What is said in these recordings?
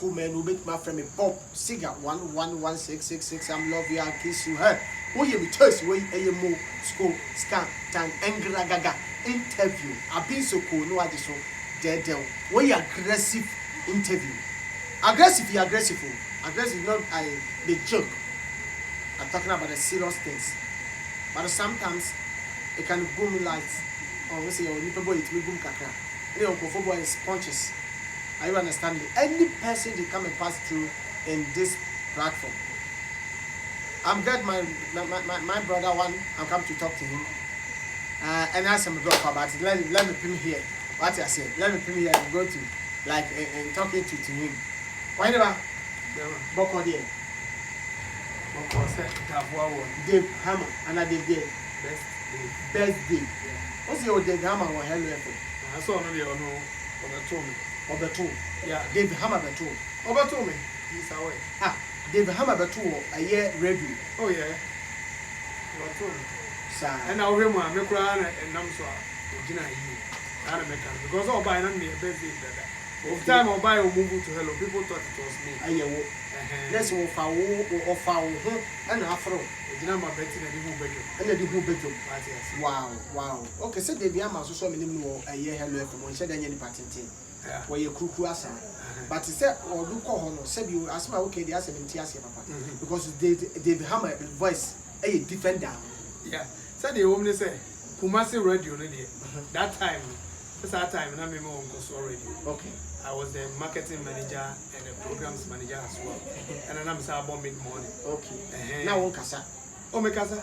beautiful man who make my friend me Bob Siga 111666. I'm love you, I'll kiss you. Hey, who you be choice? Where you move school scan tan engra gaga interview. I've been so cool, no, I just so dead. Where you aggressive interview. Aggressive, you aggressive. Aggressive, not the joke. I'm talking about the serious things. But sometimes it can boom lights. Or we say, oh, you people, it will boom kakra. Any football is punches. Are you understanding? Any person they come and pass through in this platform. I'm glad my brother one, I'm come to talk to him. And ask him about but let me pin here. What I say, let me pin here and go to like and talking to him. Why never? Boko there. Boko said Dave Hammer and I did best day. What's your Dave Hammer or hello? I saw no Obeto. Yeah, Dave Hammer Beto. Obeto me. He's away. Dave Hammer Beto a year review. Oh yeah. Obeto me. Sir. And I'll remember me crying and Namswa. Gina because all by none be a birthday. Of time I'll buy a move to hello. People thought it was me. Let's go for and afro. Gina my betting and the bedroom. And the who bedroom. Wow. Okay, so Dave Hammer so many more a year hello from one said any patent. Where you cuckoo asa. But he said, or do call home, said you ask my okay, the answer in Tiasia, Papa. Because David Hammer voice a defender. Yeah. Said the woman say, Kumasi radio, that time, that's our time, and I'm in radio. Okay. I was the marketing manager and the programs manager as well. And then I'm saying about mid-morning. Okay. Now, Okasa. Oh, Mekasa.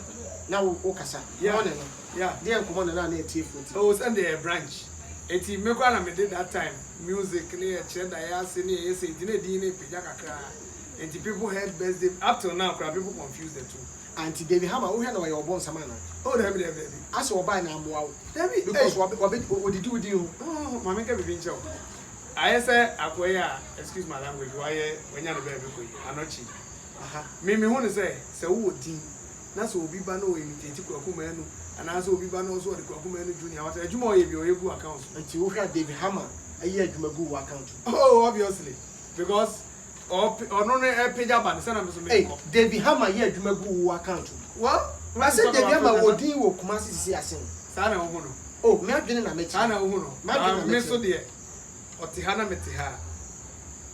Now, Okasa. Yeah. Dear, come on, and I need to. Oh, Sunday a branch. Eti mekwana me did that time music near chenda ya se ne yesi dine dine pejaka kra enti people heard birthday up till now people confuse the two anti David Hammer who hear your born samana oh dem as we buy na amwa because what did you do oh mama ka bibi nche I say akoya excuse my language why when you na be ko anochi me hu say wo din na so obi ba na o imitate kwaku manu and as obi ba no so the kwaku manu junior what ejuma oye bi oye gu account anti wo hia David Hammer ayi adwuma gu account oh obviously because or no page ban say na me so me David Hammer ayi adwuma gu account what I said David Hammer wo din wo Kumasi sisi asen sa na wo no oh me adwene na me sa na wo no me so de otihana metiha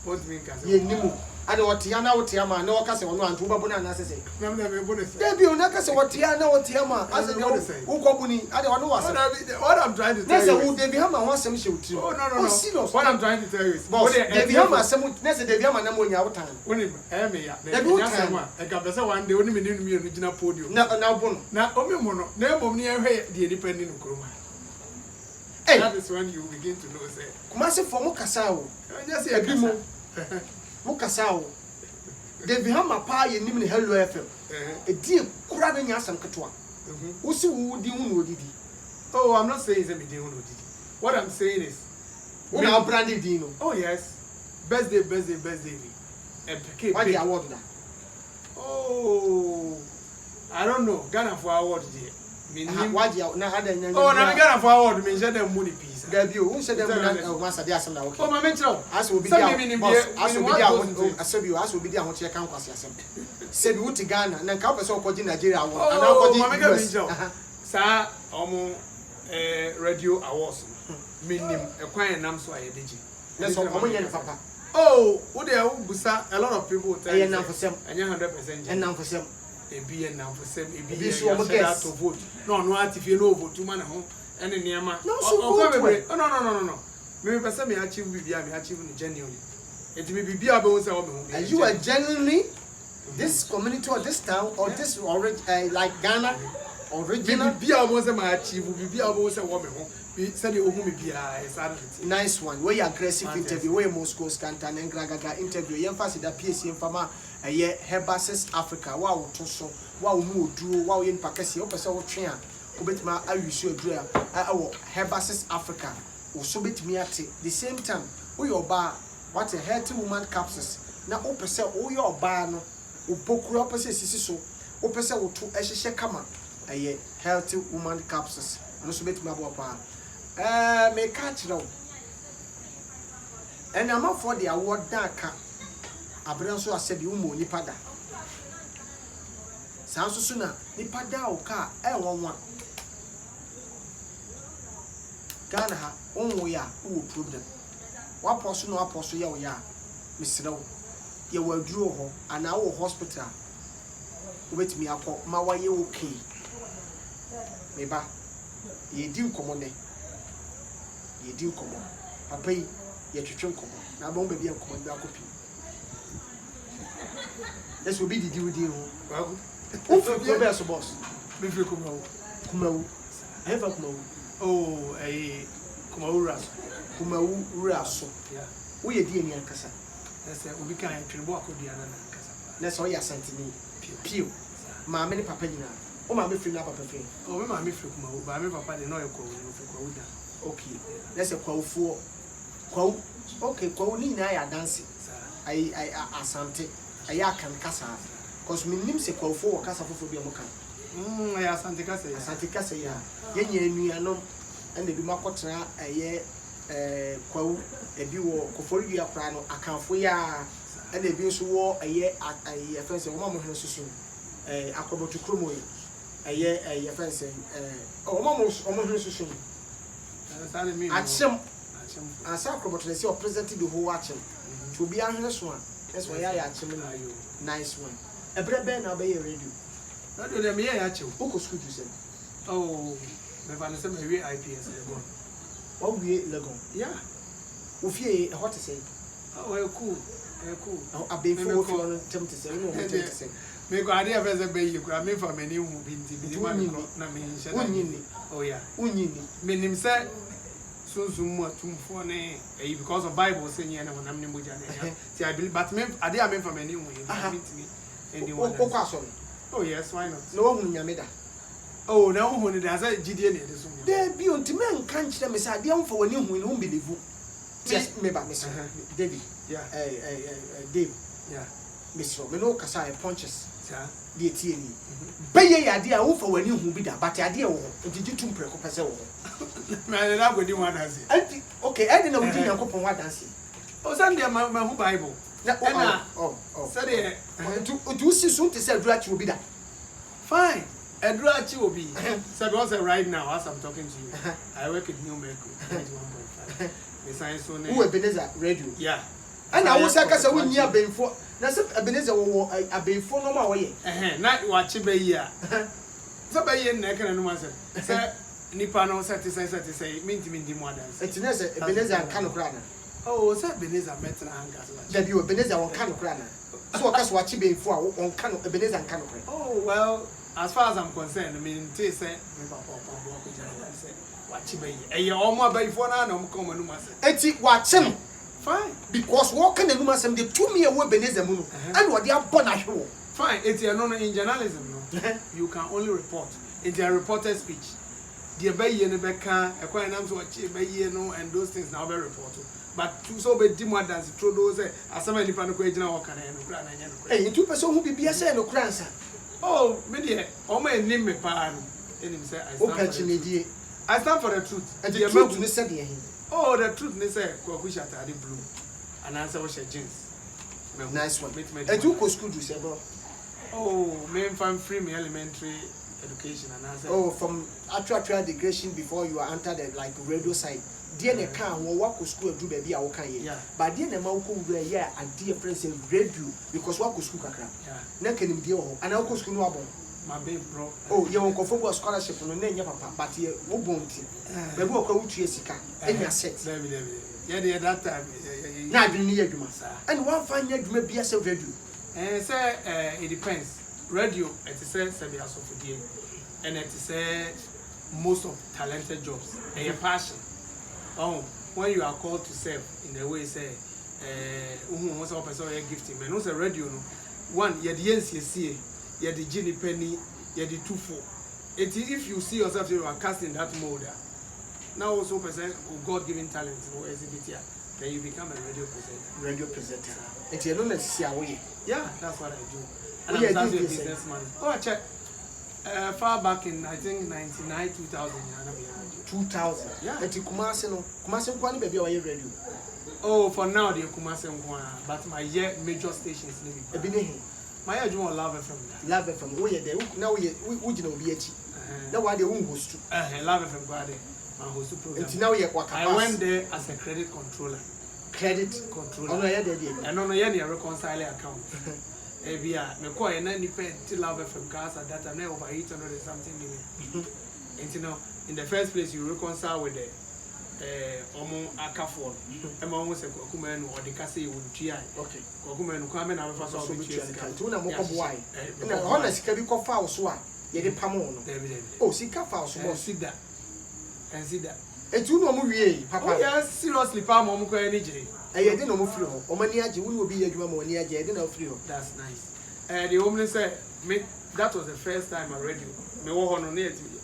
what mean ka ye nimu ade otiana otiama na waka se wono antu babuna na sese na me bonus Debi onaka se otiana otiama ase de ukobuni ade wono wasa what I'm trying to tell you nese David Hammer won asem she utiri oh no serious what I'm trying to tell you is David Hammer asem nese David Hammer na monya wotan woni me ya me asem a e ka bese one day woni me ni mi gina podium na bono na omi mo no na emom ni ehwe de depend ni kroma that is when you begin to know say Kumasi for mo kasa o just say ebi mo Mukasa o David Hammer pa ye nim ne Hello FM edi kura na nya asam ketwa wo si wo di hu no odidi oh I'm not saying say me di hu no odidi what I'm saying is we na branded di no oh yes birthday and PK what the award da oh I don't know Ghana for award there what the na ada nya oh na Ghana for award me share them money piece Gabi o unse dem na masa dey asem na okay oh ma mention as obi dia as obi dia ho che kan kwase asem se bi wuti Ghana na nka pese okoji Nigeria wo ana okoji sa omo radio awards minim ekwan nam so ayedeji na so omo yen papa oh wo dey busa a lot of people tell you na for sem anya 100% and na for sem ebi en na for sem ebi so omo get to vote no atifie no vote ma na ho ene niema no me pese me achieve bibia me achieve no genuinely enti me bibia be won say o me ho and you are genuinely this community or this town or this like Ghana original bibia won say my achieve bibia won say o me ho say the ohu me bia is nice one where you aggressive interview where Moscow Scantan and Gragaga interview yemfa da PSC yemfa eye Herbasis Africa wa to so wa mu oduro wa yen pakase o pese wo twe a obetima awisu adura awo Herbasis Africa wo so betimi ate the same time we oba what a healthy woman capsules na o pese o ye oba no o pokuru o pese sisi so o pese wo to ehihye kama eye healthy woman capsules no so betimi abo pa me catch now and I'm up for the award daka abere nso asɛbi umo nipa da saa nso so na nipa da o ka wɔnwa Ghana ha onwo ya wo problem waposo no waposo ya wo ya mesrew ye waduro ho ana wo hospital obetimi akọ ma waye okay meba ye di nkomo ne ye di nkomo papa yi ye twetwe nkomo na ba be bi nkomo bi akopi eso bi didi wudi ho Wago. o be so boss Me free Kumawu. Kumawu eva Kumawu Oh, Kumawu Raso. Kumawu Raso Yeah. wo ye di ani ankasa That's it. We can't tribute Akodiana and Casa. na so ya santini pio ma me ne papa nyina o ma me free na papa free Oh, me ma me free Kumawu, but me papa dey know you Kumawu da. okay let's say kwawfo kwaw okay kwaw ni na ya dance ai asante ai akan kasa cause me nim se kwawfo wo kasa fofo bi mo kan I asante kasa ya. asante kasa ya yenya anuanom ande bi makotra aye kwaw ebi wo kofori ya kra no akanfo ya ande bi so wo aye fense wo ma mo hwe susu akobotu kromo aye fense wo ma mo hwe susu Achim asa akobotu na say o present the whole achim to be ahwe so a that's why ya achim na nice one ebrebe na be radio na do dem here ya chew oko school you say oh me fa say me we IPS Legon what we Legon yeah ofie e hot say oh cool abefo wo fo tem to say no tem to say me go ade afese be yi kura me fa mani hu bi nti bi na me nhyɛ na unyini oh yeah unyini me nim say sunsun mu atumfo ne because of Bible say nye na honam ne moja na ti I believe but me ade a me fa mani hu yi na me ntimi anyone o kwa so oh yes why not no wo hu nyame da oh na hu ne da say gidie ne de so de bi on ti men kan kire me say ade amfa woni hu ni hu believe just me ba me say David yeah Dave yeah me so me no kasa e punches yeah de tie ni beye ya ade a wo fa woni hu bi da but ade e wo ntiji tum preko pese wo me na go di one dance anti okay I didn't know we didn't go wa dance oh Sunday ma hu Bible na say de do see so to say durachi obi da fine Edurachi obi say because right now as I'm talking to you I work at New Mexico 91.5 me science so who Ebenezer radio yeah and I was say we nya benfo na say Ebenezer wo abenfo no ma wo ye na wa chi be yi a so be yi na kana no ma say nipa no say minti ndi mo dance it na say Ebenezer kan kra na oh say Ebenezer metra hanga so da bi Ebenezer won kan kra na so o ka so wa chi benfo a won kan Ebenezer kan kra oh well as far as I'm concerned I mean say me papa ko say wa chi be yi e omo abaifo na na ko mo no ma say eti wa chi no fine because what can you say the 2 me away Ebenezer mu no and what they are born ahwe fine it's no in journalism no you can only report it's a reported speech the be ne be kan e kwa nam so chi be no and those things now be report but so be di more dance through those asama nipa no ko agina wo kan no kra na nya no eh you person who bibia say no kra nsa oh me de o ma enim me pa no enim say I stand for the truth and the truth ni say dey oh the truth ni say Kwaku Shatade blue and answer was jeans nice one and you go school do say bro oh me from free me elementary education and answer oh from actual degradation before you are entered the like radio side dear ne kan wo wako school do baby a wo kan ye but dear ne ma wo ko wura ye a dear friends radio because wako school kakra na kanim dear wo ana wako school no abon my babe bro oh ye won ko for scholarship no na nya papa but ye wo bonti baby wo ko wutu sika enya set yeah the that time na adwini ye adwuma and one find ye adwuma bia say radio say it depends radio it is say be as of the and it is most of talented jobs and your passion oh when you are called to serve in the way say what's up person you gifting man no say radio no one ye the NCC ye the Gini Penny ye the 24 if you see yourself you are cast in that mode now also person God given talent or exhibit then you become a radio presenter and you know let's see how we yeah that's what I do and I'm a businessman oh I check Far back in I think 99 2000 2000. Yeah. And Kumasi no. Kumasi kwani baby wa radio. Oh, for now the Kumasi nkwa, but my year major stations maybe. Ebinehi. My year you Love FM. Love FM. We there. Now we gina obi achi. Now why they won host. Love FM kwa dey. My host program. And now we waka. I went there as a credit controller. Credit controller. Oh no, yeah, there. And no yeah, reconcile account. Ebia me call na nipa to Love FM cars at that time na over 800 and something million. And you know, in the first place you reconcile with the omo akafo. Ema omo se kokuma no or the kase you would try. Okay. Kokuma no kwa me na me so be try. Tu na mo ko boy. Na hona sika bi ko fa so a ye de pam no. Oh, sika fa so mo sida. And sida. Etu no mo wie papa. Oh yes, seriously pam mo ko any jere. Eh de no mo free ho. O mani age wo obi ye adwuma mo mani age de na free ho. That's nice. The woman said me that was the first time I read you. Me wo hono na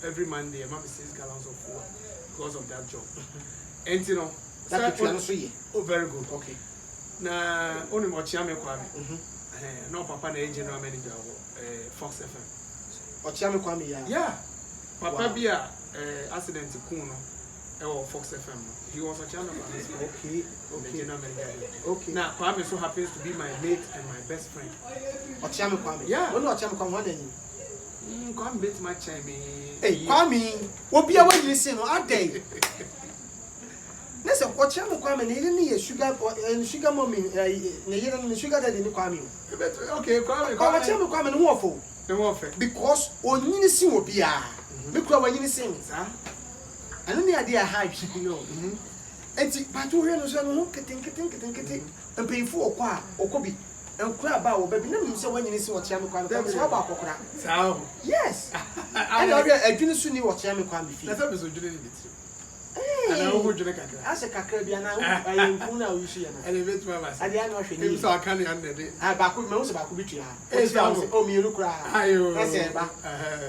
every Monday I must 6 gallons of food because of that job. And you know that you so ye. Oh very good. Okay. Na only mo chia me kwa me. No papa na general manager Fox FM. O chia me kwa me ya. Yeah. Papa bi a accident kun no Fox FM. He was a chairman. Okay. Okay. Okay. Now Kwame so happens to be my mate and my best friend. Ochiame Kwame. Yeah. When Ochiame Kwame one day. Kwame bet my chime. Hey, Kwame. Obi a when you say no ade. Listen, Ochiame Kwame ne ni sugar mommy ne yere ni sugar daddy ni Kwame. Okay, Kwame. Ochiame Kwame no wofo. No wofo. Because onyini sin obi a. Me kura wanyini sin, sir. And only idea hype, you know. Enti but we no so no keten and pay for kwa okobi and cry about baby no say when you see what yam kwa so about kokora. So Yes. And adwene so ni what yam kwa me fi. That's episode you need it. And I will drink kakra. As a kakra bia na ayi nku na we see na. And event my master. Ade an hwe ni. So I can under it. Ah ba ko me wo se ba ko bitua. O mi ru kra. Ayo. Na se ba.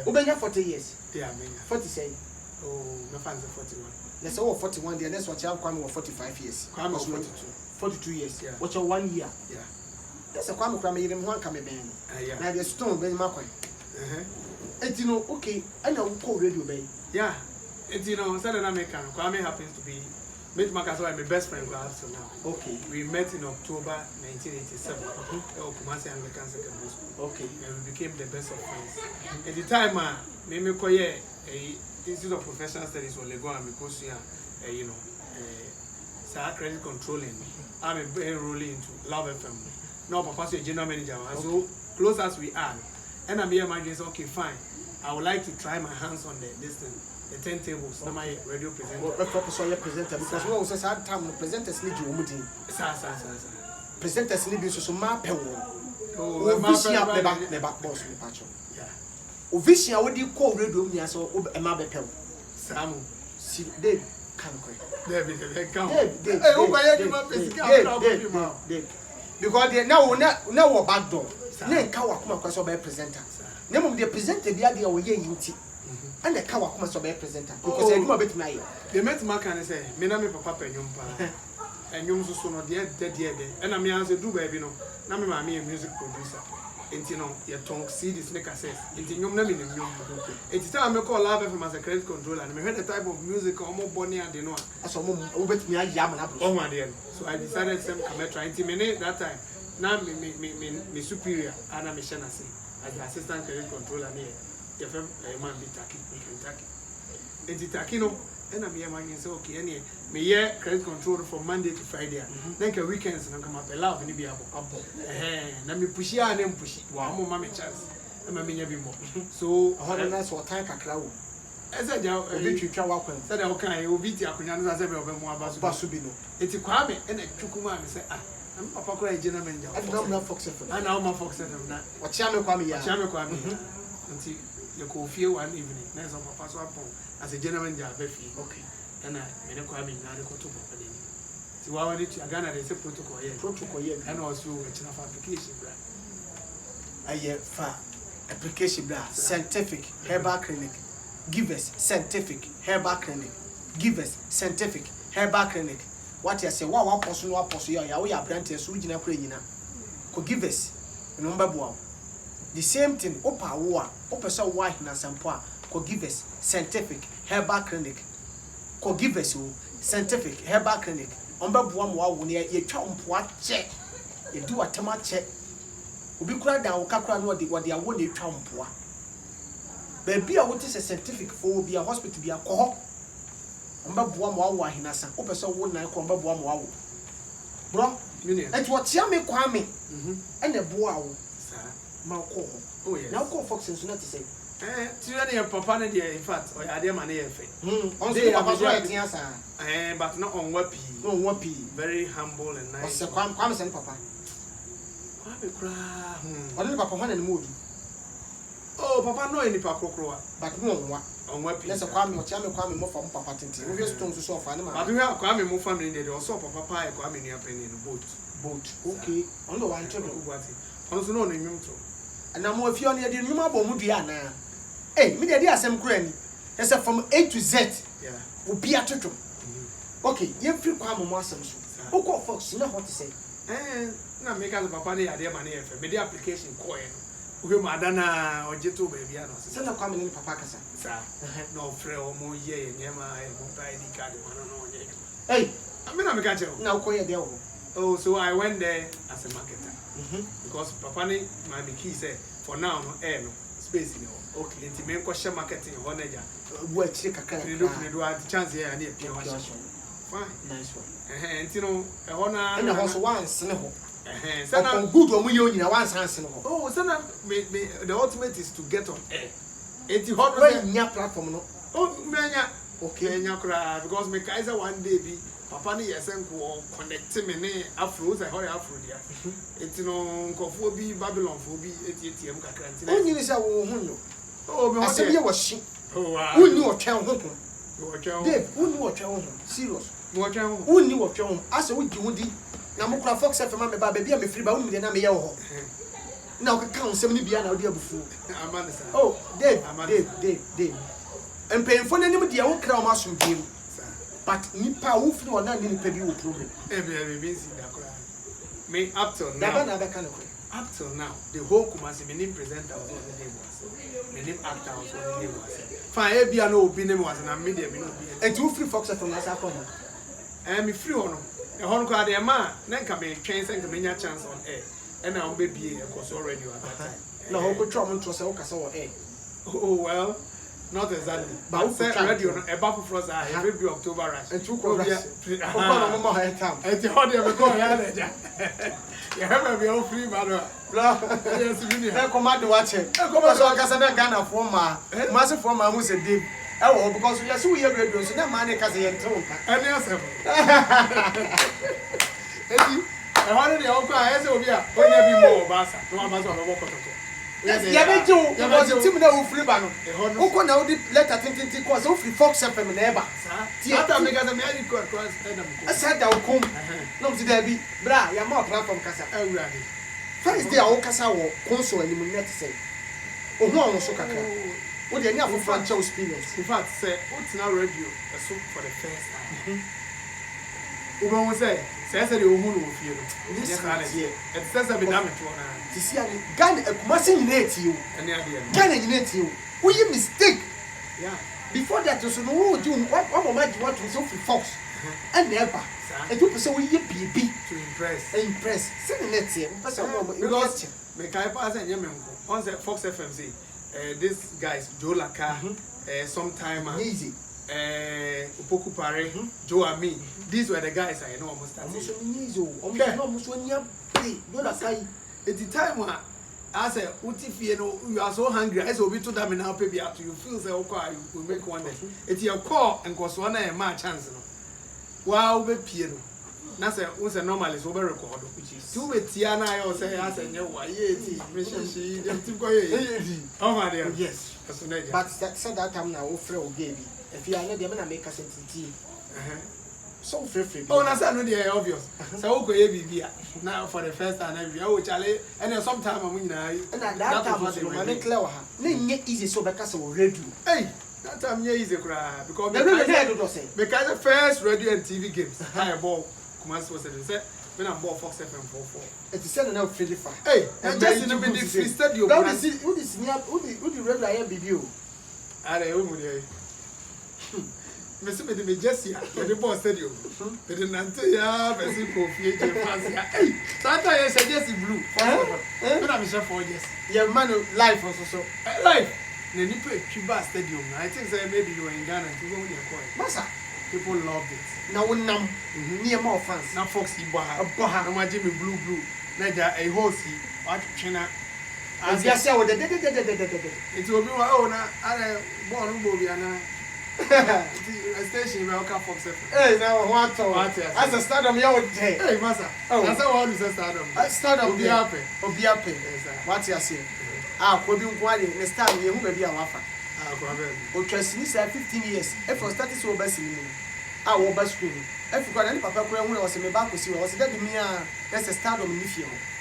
Ubenya 40 years. Yeah, me. 40 say. Oh, my fans are 41. Let's say 41 there. Next what you Kwame was 45 years. Kwame was 42. 42 years. Yeah. What's your 1 year? Yeah. That's a Kwame Kwame yirem ho anka me ben. Yeah. Na the stone ben makwan. And you know, okay, I know call radio ben. Yeah. And you know, Southern American Kwame happens to be Mate Makaso, my best friend so now. Okay. We met in October 1987 at Kumasi Anglican Secondary School. Okay. And we became the best of friends. At the time, me koye Institute of Professional Studies or Lego and because you know, credit controlling. I'm enrolling into Love FM. Now, Papa is a general manager. Okay. So close as we are, and I'm here, my say, okay, fine. I would like to try my hands on the turntables. Okay. My radio presenter. What purpose are you presenter? Because we also had time the presenters need you mudi. Presenters need you so ma pe wo. Oh, vision the back boss me patcho. O vision a wodi call radio mi aso e ma be pe wo. Samu. Si Dave kan ko. Dave kan. Dave. Eh, o ba ye di ma pesika Dave. Because they now we back door. Na nka wa kuma kwa so be presenter. Na mum the presenter bia de o ye yinti. And the car come so be presenter because I do a bit my they met my can say me na me papa penyum pa enyum so no de and I me answer do baby no na me ma me music producer enti no ye tonk CDs make access enti nyum na me nyum enti time me call Love FM as a credit controller and me heard the type of music omo boni ade no so mo bit me ayam na bro oh ade so I decided some come try enti me that time na me superior and me share na say as the assistant credit controller me FM man be Taki. And the Taki no, and I'm here man say okay, any me year credit control from Monday to Friday. Then the weekends and come up allow me be abo. Na me push ya na push. Wow, mo mama chance. E ma me nya bi mo. So how nice what time kakra wo. E say ja obi twitwa wakwan. Say da wo kan obi ti akonya no say be obe mo abaso bi no. Eti Kwame e na twukuma me say I'm papa ko e general manager. I don't know Fox FM. I know my Fox FM na. Ochiame Kwame ya. Ochiame Kwame. Until you go feel one evening, next on Papa so as a general manager, okay. And I made a Kwame now the to Papa. So, why would you Ghana? They say protocol, and also a application. For application, scientific herbal clinic, give us scientific herbal clinic, give us scientific herbal clinic. What you say, what person, we are apprentice, we are praying. Could give us a number. the same thing opa wo a opesa wo ahina sampo a ko give us scientific herbal clinic ko give us scientific herbal clinic omba boa mo awo ne ye twa mpo ache ye du atema che obi kura dan wo kakura no de awo ne twa mpo a ba bia wo te scientific for bi a hospital bi akọ omba boa mo awo ahina san opesa wo nan ko omba boa mo awo bro et what tia me kwame ene boa wo ma ko oh yes now ko fox so not to say tiri na papa na dey in fact o ya dey man dey fe on so papa so e tia sa but not on wapi very humble and nice o se kwame sen papa kwame kra o dey papa hwana ni modu oh papa no any papa krokroa but no onwa on wapi let's kwame o tia me kwame mo fa papa tenti o we stone so fa na ma but we kwame mo family dey also papa pa e kwame ni apeni no boat okay on the one children on so no no nyum to na mo afia on ye dey nyum abom dua na me dey asem kura ni ese from A to Z yeah obi atoto okay ye free kwame mo asem so o ko fox na what to say na make as papa na ya dey man ye fe me dey application ko e no we ma dana ojeto ba bia no se na kwame ni papa kasa sa no frɛ o mo ye nyema e mo pa ID card no no onye hey I mean I'm catch you na ko ye dey o oh so I went there as a marketer because papa ni my key said for now no no space ni o okay nti me ko share marketing ho na ja wo akire kakra ni look ni do a chance here na e pia wa fine nice one nti no e ho na na ho so once ne ho say na good o mu ye onyina once hanse ne ho oh say na me the ultimate is to get on air nti ho no nya platform no oh me nya okay nya kra because me kaiser one day bi papa ni yesen ko connect me ne afro say how afro dia enti no nkofo bi babylon fo bi etietie am kakra enti na onyi ni say wo hu no oh me asem ye wo hye oh wow unni wo twen ho ko wo twen Dave unni wo twen ho serious wo twen ho unni wo twen ho ase wo gi ho di na mo kura fox fm me ba bia me free ba unni de na me ye wo ho na o ka onsem ni bia na o di abufu amane sa oh Dave empemfo nanim de wo kra o ma somdiem but nipa wo firi wona ni nipa bi wo problem be busy da kra me up till now da na be kan ko up till now the whole Kumasi me name presenter was on the name was me name actor was on the name was fine e bia no obi name was na media me no obi enti wo free fox fm na sa ko me free ono e hon ko ade ma na nka me twen se nka me nya chance on air and na on be bie e ko so radio at that time na ho ko twa mo ntro se wo kasa wo oh well not exactly but radio no e ba for us every be October rush enti ko rush ko no mo ha time enti how dey me go ya na ja you have be all free man bra yes we e ko ma de wa che e ko ma so kasa na Ghana for ma se for ma hu se dey e wo because you see we radio so na ma ne kasa ye nto nka any asem enti e ho dey o ko a ese obi a onya bi mo ba sa no ba so ba ko to yes ya be jo because team na wo free ba no wo ko na wo di letter tintin ko so free fox fm na e ba ata me kasa me ali ko stand am ko asa da wo kom no ti da bi bra ya ma platform kasa awura ni first day a wo kasa wo console anim net say o hu awon so kakra wo de ni afofo ancha experience in fact say utina radio so for the first time we won say the ohun no fie no yes here it says be damn to na ti si ani Ghana Kumasi nyina eti o ene ade Ghana nyina eti o wo yi mistake yeah before that so no wo do what mama do want to so free fox and never and you say wo yi bibi to impress say the net here person mo because me kai pass enye me nko on say Fox FM say this guys Joe Laka sometime easy Opoku Pare Joe Ami these were the guys I know almost started almost easy o almost one year Joe Laka at the time I say uti no you are so hungry I say obi to them now pay up to you feel say okay you make one day it's your call and cause one na ma chance no wow be pie no na say we say normally so be record two be tia na I say I say nye wa ye ti me she dem ti ko ye oh my dear yes but that time na wo frɛ o baby if you are not there na make us entity so free oh na say no dey obvious say wo ko ye bibia now for the first time every oh chale and sometime am nyina and that time was no man clear ha na nye easy so be kasa wo radio hey that time nye easy kra because the radio do say because the first radio and TV games I ball Kumasi was say when I bought Fox FM 44. It is said now free fa. Hey, and just in the free stadium. Now who is near who the regular here BBO? Are you there? Mr. Me Jesse, the boss stadium. But the Nantia, Bessico, Fancy. Hey, Santa is a Jesse Blue. When I'm sure for yes. Your man life also so. Life. Then you play Cuba Stadium. I think maybe you were in Ghana to go in your coin. Massa. People loved it. Now we nam near more fans. Now Fox Ibaha. No more Jimmy Blue. Naja a horsey. What China. As you say, with the it will be my own. I born Bobiana. A station where I come Fox FM. Hey, now what? As a stardom, you would say. Hey, Massa. Oh, that's how one is a stardom. Stardom be happy. Or be happy. What you say? Ah, we've been quiet in the start. You will be a wafer. O trust me, sir, 15 years. If I started so best in I will best screen. If you got any papa, when I was in the back, was that me? That's a stardom in the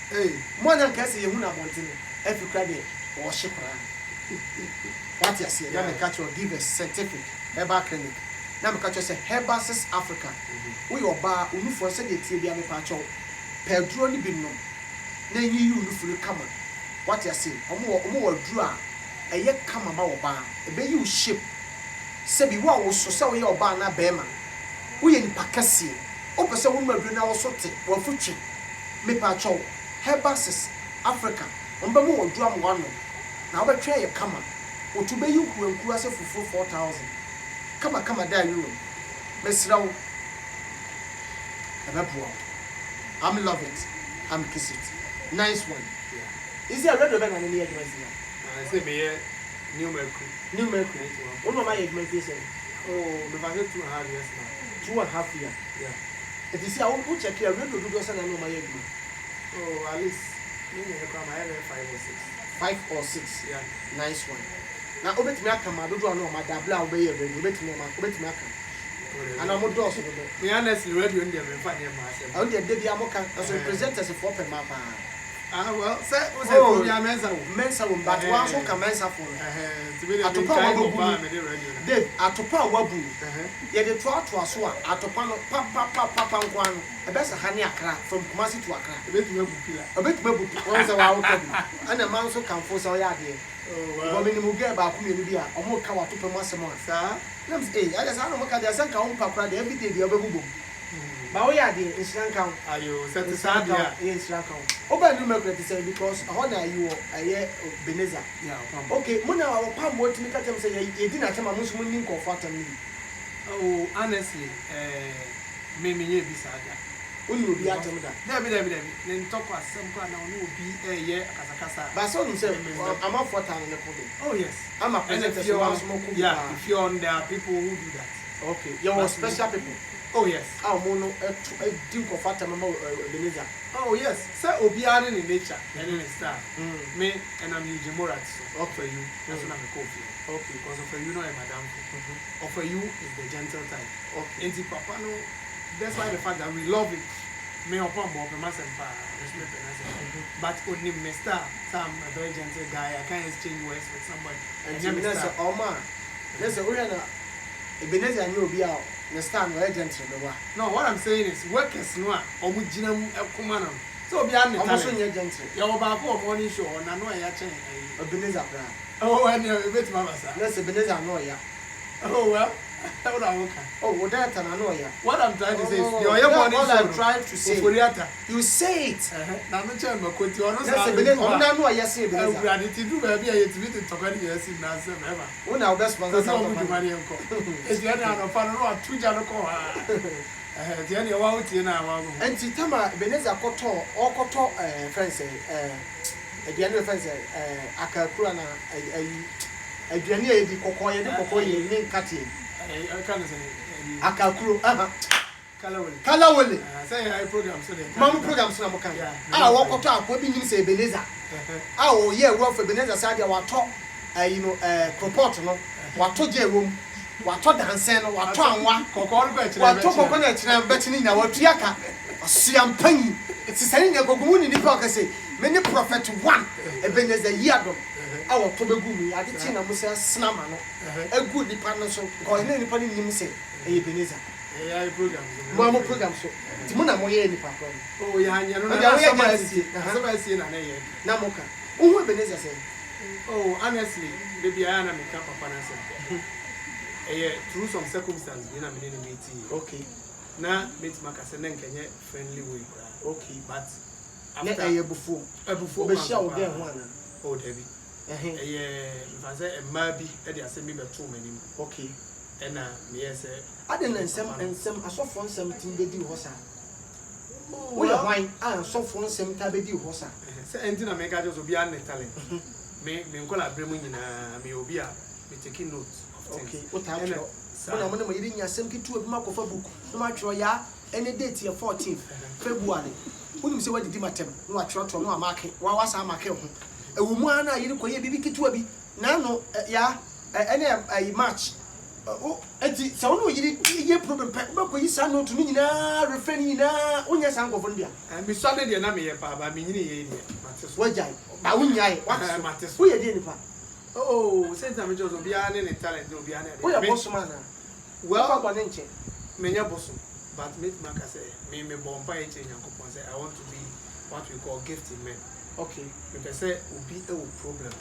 Hey, more than Cassie, you won't want to. If you credit or ship around. What you say? Let me catch your give a scientific herbal clinic. Now, me catch you say Herbasis Africa. We are bar, who for said the TB and patch out. Pedro ni bin no. Then you look come on. What you say? More draw. A yet come about bar, a bay you ship. Sebi wa was so say your bar na bema. We in Pacassi. Open some woman bring our sorting or future. Me pacho. Herbasis Africa. Umbamu drum one. Now I try a come. Or to be you who and for 4,000. Come a die you. Miss Row. I'm love it. I'm kiss it. Nice one. Is there a red ribbon on the address here? I say, me, New Mercury. New Mercury. What am I meditation? Oh, the value 2.5 years now. 2.5 years. Yeah. If you see, I won't put check here. Red will do something. I know my age. Oh, at least, maybe I have 5 or 6. 5 or 6. Yeah. Nice one. Now, obey me, I come. I don't know my double. Obey you. Obey me, I come. And I'm not also. Me honestly, radio in there, me find them myself. I only did the Amoka as a presenter as a for map. Ah, well, say, was a mensa, but once who can mensa for to be at the power Dave, at the power wabu. Yet the trout to Asua, at the papa, one, a best honey Accra from Kumasi to Accra. A bit of once a while, and a man so come for so yard here. Oh, when you get about community, or more cover to Pamasamo, sir. Let me say, I just don't look at the Sanka Papa every day, the other boom. But we are the Islam count. Are you satisfied? Yes, Islam count. Open new market say because honor you a year Beneza. Yeah, okay. Mona our palm what to make them say you didn't come a Muslim link of what me. Oh, honestly, maybe you be sad. When you be at them, then talk about some kind of be a year as a but so himself, I'm up for time in the podium. Oh, yes, I'm a presenter. Yeah, if you're on there are people who do that. Okay, you're special people. Oh yes. Our mono a duke of Fatima Beneza. Oh yes. Sir Obiani in nature. And in star. Me and I'm using Morat. Offer you. That's what I'm coffee. Okay. Because offer you know a madam. Offer you is the gentle type. Okay. And Papa no. That's why the fact that we love it. Me upon Bob and Master respect and but only Mr. Sam a very gentle guy. I can't exchange words with somebody. And Mr. Omar. There's a real Ebenezer and you'll be out. The stand where gentlemen. No, what I'm saying is workers no or mujinam kumano. So beyond the also your gentle. Your back of morning show on a no yachen Ebenezer. Oh, and you're a bit mamma. Let's Ebenezer no ya. Oh well. Oh, that and I know ya. What I'm trying to say is your morning show. I'm trying to say you say it. Now I'm trying to quote you on no yes Ebenezer. Gratitude do baby I to be to talk about yes in answer ever. When our best sponsor of money uncle. It's the other of Fano two Janoco. The only one out now. And Titama Ebenezer Koto or Koto friends at the end of friends Akakurana a Granny di Cocoy and Cocoy name Catty. I can't say Akakuru. Kalawole. Say I program so that. Mama program so na can. Ah, walk up what be you say Ebenezer. Ah, oh yeah, work for Ebenezer side wa talk you know report no. Wa to je room. Wa to dance no, wa to anwa. Kokoro go e wa to kokoro na kire betini na wa tuaka. Osiampan. It's saying na gogomu ni nipa ka say, many prophet one Ebenezer yado. Our Tobegumi, I did see a Musa Snama, a good department, so, or any Ebenezer. A program, Mamma program, so Timona moye ni papa. Oh ya nya no na na sama sie na ye na moka wo Ebenezer say oh honestly baby I na me ka papa na say through some circumstances we na me ni meeting okay na meet maka say na nkenye friendly way okay but after ebufu be share wo get ho ana oh David mfaze emma bi e de asem bi beto manim okay na me say ade na nsem asofo nsem tin bedi ho sa wo ye hwan asofo nsem ta bedi ho sa say enti na me ka just obi an talent me nkola bremu nyina me obi a me taking note of things okay what time mo na mo yiri nya asem kitu obi makofa book no ma twro ya any date ye 14th February unim se wadidi matem no atwro to no amake wa wasa amake ho ewumu ana yiri koye bibi kitu abi na no ya any match oh enti se wono yiri ye problem pe ba koyi sa no to ni nyina refer ni nyina onya san gofo ndia me swade de na me ye pa ba me nyini ye ni mates wajai ba wunyae what mates wo ye de ni pa oh senta me just obi an ni talent obi an wo ye boss man na well ba nche me nya boss but me maka say me bomba e che nyankopon say I want to be what we call gifted men okay me say obi e wo problem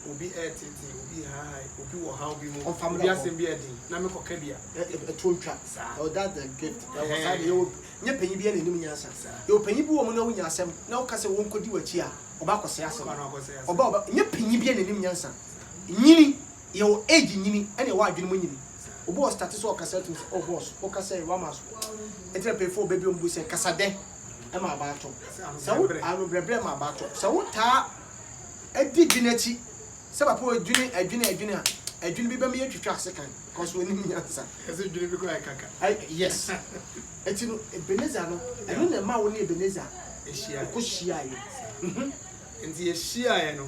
obi etiti obi high obi wo how bi mo family obi asem bi edi na me koka bia a tontwa or that the gift that was how you nye panyi bia na nim nyansa yo panyi bi wo mo na wo nyasem na wo kase wo nkodi wachi a oba kose asem oba nye panyi bia na nim nyansa nyini yo age nyini ene wa adwene mo nyini obo o start so kase to oh boss o kase wa maso etre pay for baby ombu se kasa de e ma ba to so wo anu brebre ma ba to so wo ta edi dinachi se papa adwene bi ba me twitwa sekan cause we nim nyansa ese adwene bi ko ai kaka yes eti no Ebenezer no eno na ma wo ni Ebenezer ehia ko hia ye nti ehia ye no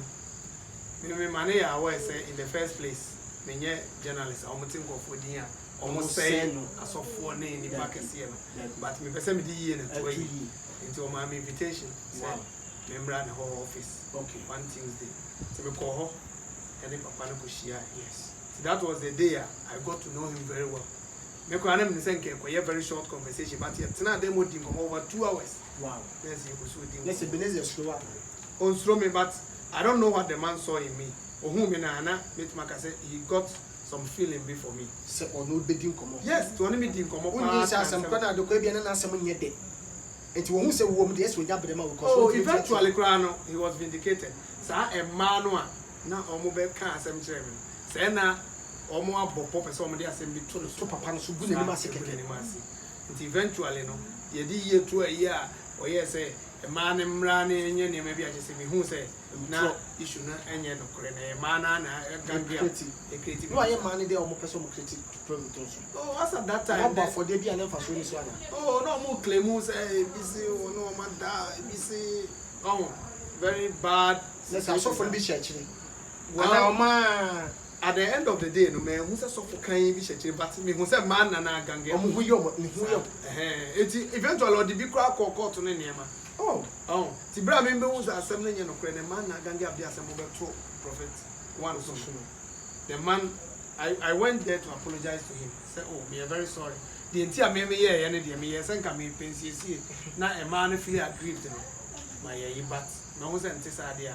me mane ya wa say in the first place me nye journalist o mutin ko fodin a o mo say no asofo na ni pakese no but me pese me di ye na to yi nti o ma me invitation wow member na whole office okay one Tuesday so me call ho and papa no ko hia yes so that was the day I got to know him very well me ko anam ni senke ko very short conversation but yet na dem mo din over 2 hours wow yes you go so din yes Ebenezer slow on slow me but I don't know what the man saw in me ohun me na met maka say he got some feeling before me say ono bedin komo yes to oni me din komo pa oni say asem kwada do ko bia na asem nye de enti wo hu say wo mu de eso nya brema wo oh eventually krano he was vindicated sa e ma no a na omo be ka asem kire me say na omo abopo pese omo de asem bi to papa no so gu na ni ma se keke ni ma se enti eventually no ye di ye to a ye a o ye say e ma ne mra ne nye ne ma bi a se me hu say na issue na enye no kore na e ma na gambia e creative no aye ma ne de omo pese omo creative problem to so oh as at that time what for dey bia na fa so ni so ana oh no mo claim say bisi oh no ma da bisi oh very bad let's so for be church well ma at the end of the day no me hu say so for kan bi church but me hu say man na gambia omo hu yo ni hu yo eventually o di bi kra court no niema oh ti bra me be hu say asem na nye no kre na man na gambia bi asem be to prophet one so the man I went there to apologize to him. Say, oh, me very sorry. The entire me here, and the me send come in pensi. Na a man feel aggrieved. My but no one sent this idea.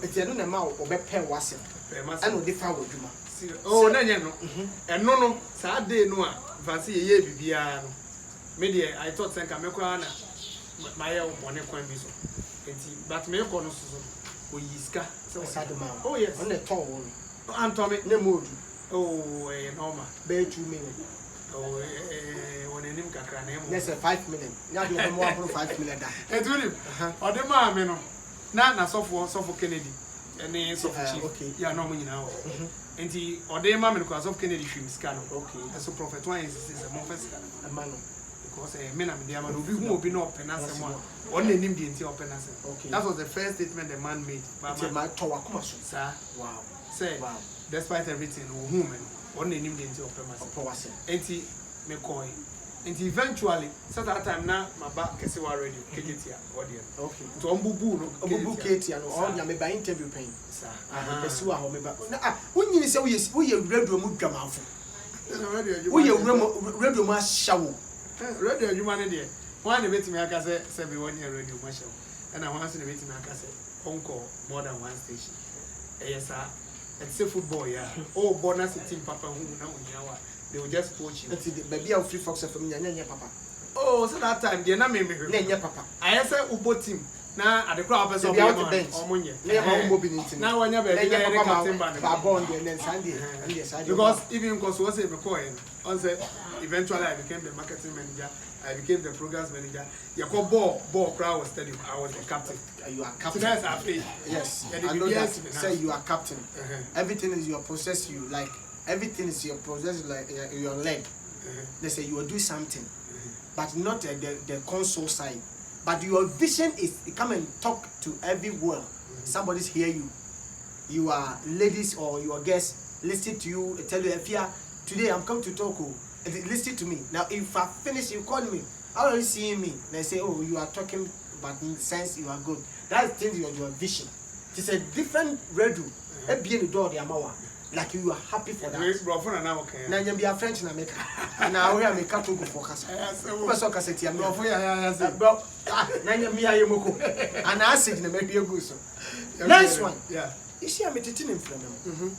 It's a no ma or be pen was it. I know the foul duma. Oh, no, and no, sad day no. Fancy ye bibiano. Media, I thought send come my own one coin biso. But me kono so o yiska. So sad man. Oh yes, on the tall one. Antomy, no mood. Oh, normal. Bay 2 million. Oh, when a name kakra name. Yes, 5 million. Now you have more than 5 million. And to him, or the mamma, not so Kennedy. And then so okay. Yeah, no money now. And he or the mamma because of Kennedy film scan. Okay. As a prophet, why is a more a man. Because a man of the man will be no pen as one. Only named the entire open as okay. That was the first statement the man made. My tower, sir. Wow. Say, wow. Despite everything, woman, only named the entire open as a me coy. And eventually, so that time now, my back can see already. KGT audience. Okay. To Ombubu KT and all your by interview pain. Sir, I see what home about. When you say we are radio Mudramafo. We are radio mass show. Radio, you man, dear. one bit me aka say be 1 year radio marshal and I want to bit me aka say uncle more than one station yes sir it's a football yeah oh bonus team papa who na unyawa they will just poach you baby of free fox from nyanya papa oh so that time they na me nyanya papa I say ubo team na ade kra person be on omonye na ma ubo bi nti na wanya be be na captain ba bond and Sunday and yes because even cause we say me call on say eventually I became the marketing manager. I became the programs manager. You call ball crowd was steady. I was the captain. You are captain. So that's our pay. Yes. I know that. Say you are captain. Everything is your process. You like everything is your process. Like your leg. They say you will do something, but not the console side. But your vision is come and talk to everyone. Somebody's hear you. You are ladies or your guests listen to you. Tell you if you are today I'm coming to talk. Listen to me. Now, if I finish, you call me. Already seeing me. They say, oh, you are talking, but in the sense you are good. That's the thing, your vision. It's a different radio. Be the door, the amawa. Like you are happy for that. Now you be a French in America. And now we are making to go for casa. What's our cassette? I'm not for you. Now you me a moko. And I said, maybe a goose. Nice one. Yeah. You see, I'm a teaching in front of them.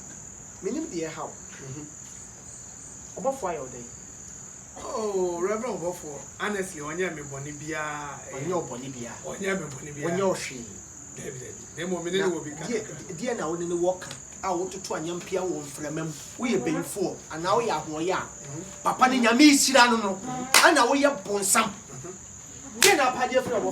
Meaning the how. About 4 day. Oh, Reverend Buffalo. Honestly, on your me bonibia. On your bonibia. On your bonibia. On your she. David. The moment will be dear now in the walk. I want to young Pia won't from them. We have been for, and now we are Moya. Papa Nami Sidano. And now we are born some. Then I had your friend.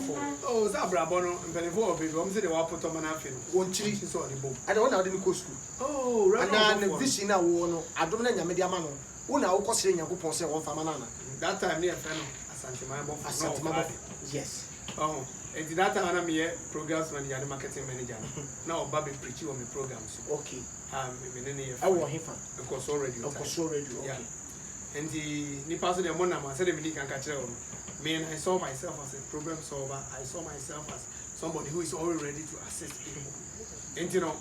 Oh, Zabrabono and Benevol, I'm saying the Wapo Tomanafin. One chili is on the boat. I don't know, I didn't go school. Oh, Reverend Vision. I don't know, Media Man. Una uko sire nyankopon se won famanana that time near friend Asante yes oh and that time na me programs manager and marketing manager now baby preach on my programs okay me nene I want him because already okay and the ni pass the money man say the me can catch me and I saw myself as a problem solver. I saw myself as somebody who is always ready to assist people, and you know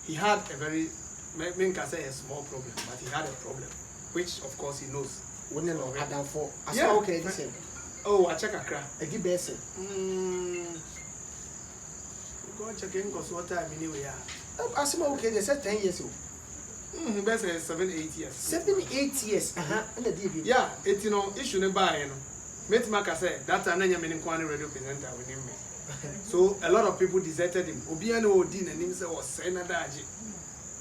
he had a very men can say a small problem, but he had a problem which of course he knows. When you know Adam for yeah. Okay, listen. Oh, I check a crack. I give best. Go check in because what time anyway. I see okay, they said 10 years old. Best 7, 8 years. 7, 8 years. And the DB. Yeah, it's you know, issue no buy, you know. Mate Maka said that time you mean Kwani radio presenter with him. So a lot of people deserted him. Obiano Odin and him say was Senadaji.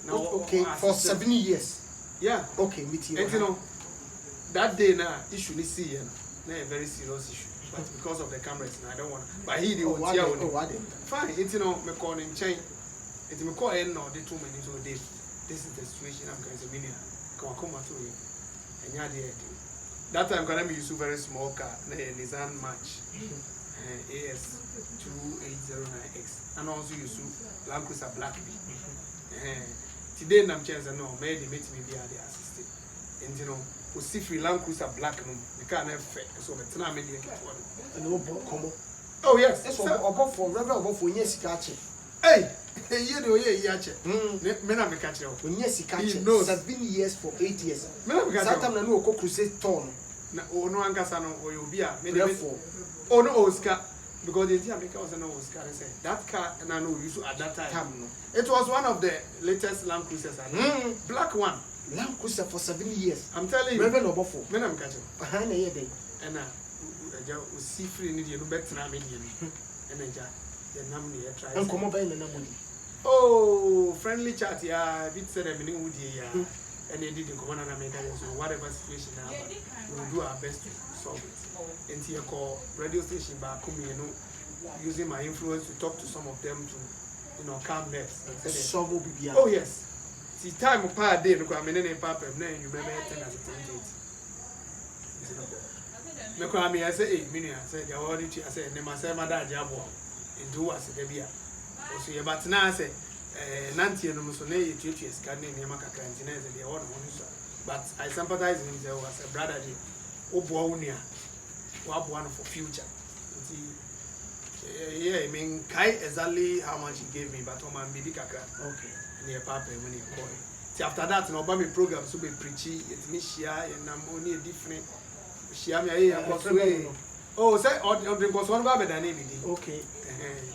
Now okay, for 7 years. Yeah. Okay, meet you. And you know, that day now, issue is see, now a very serious issue. But because of the cameras, I don't want. But he did what fine. It's you know, me call in chain. It's me call in no, they 2 minutes or day. This is the situation I'm going to be in. Come to you. And yeah, that time can I use a very small car, Nissan March, AS 2809X, and also use Land Cruiser Black B. Today, I'm changing no, made me be the assistant. And you know, we see free Land Cruiser Black, we can't have fake, so it's not many. Oh, yes, that's what for Reverend for yes, catch it. Hey, you know, yeah, men are catch it. When yes, he catch it. 7 years for 8 years. Sometimes I know a crusade torn. No, no, Ankasano or you be a therefore. Oh, no, Oscar. Because the Jamaica was an Oscar. I said that car, and I know you at that time. It was one of the latest Land Cruisers. Black one. Land Cruiser for 7 years. I'm telling you. Reverend Obofo. Men I'm catching. Behind a year day. And we see free in the better than Median. And then the Namni try. And come over in the Namuni. Oh, friendly chat, yeah. Bit said a minute would yeah. And they didn't come on and make it. So whatever situation now, we will do our best to solve it. And here call radio station back coming, you know, using my influence to talk to some of them to, you know, calm nerves. Solve. Oh yes. The time of per day, look, I'm in any paper, and then you remember 10 as a 10 days. I say, hey, Minia, I said, I said, Nema say, my dad, Jabo, and do us a debia. So, but now I say, Nancy and Musone, teachers, Canning, Yamaka, and they all know. But I sympathize with him as a brother, Obonia, one for future. Yeah, I mean, Kai exactly how much he gave me, but on my baby kaka. Okay. Near Papa when you call it. See, after that, no Bami program, so be preachy, it's me share, and I'm only a different. Share me, I was Oh, say on the cause one ba be dane bi di. Okay.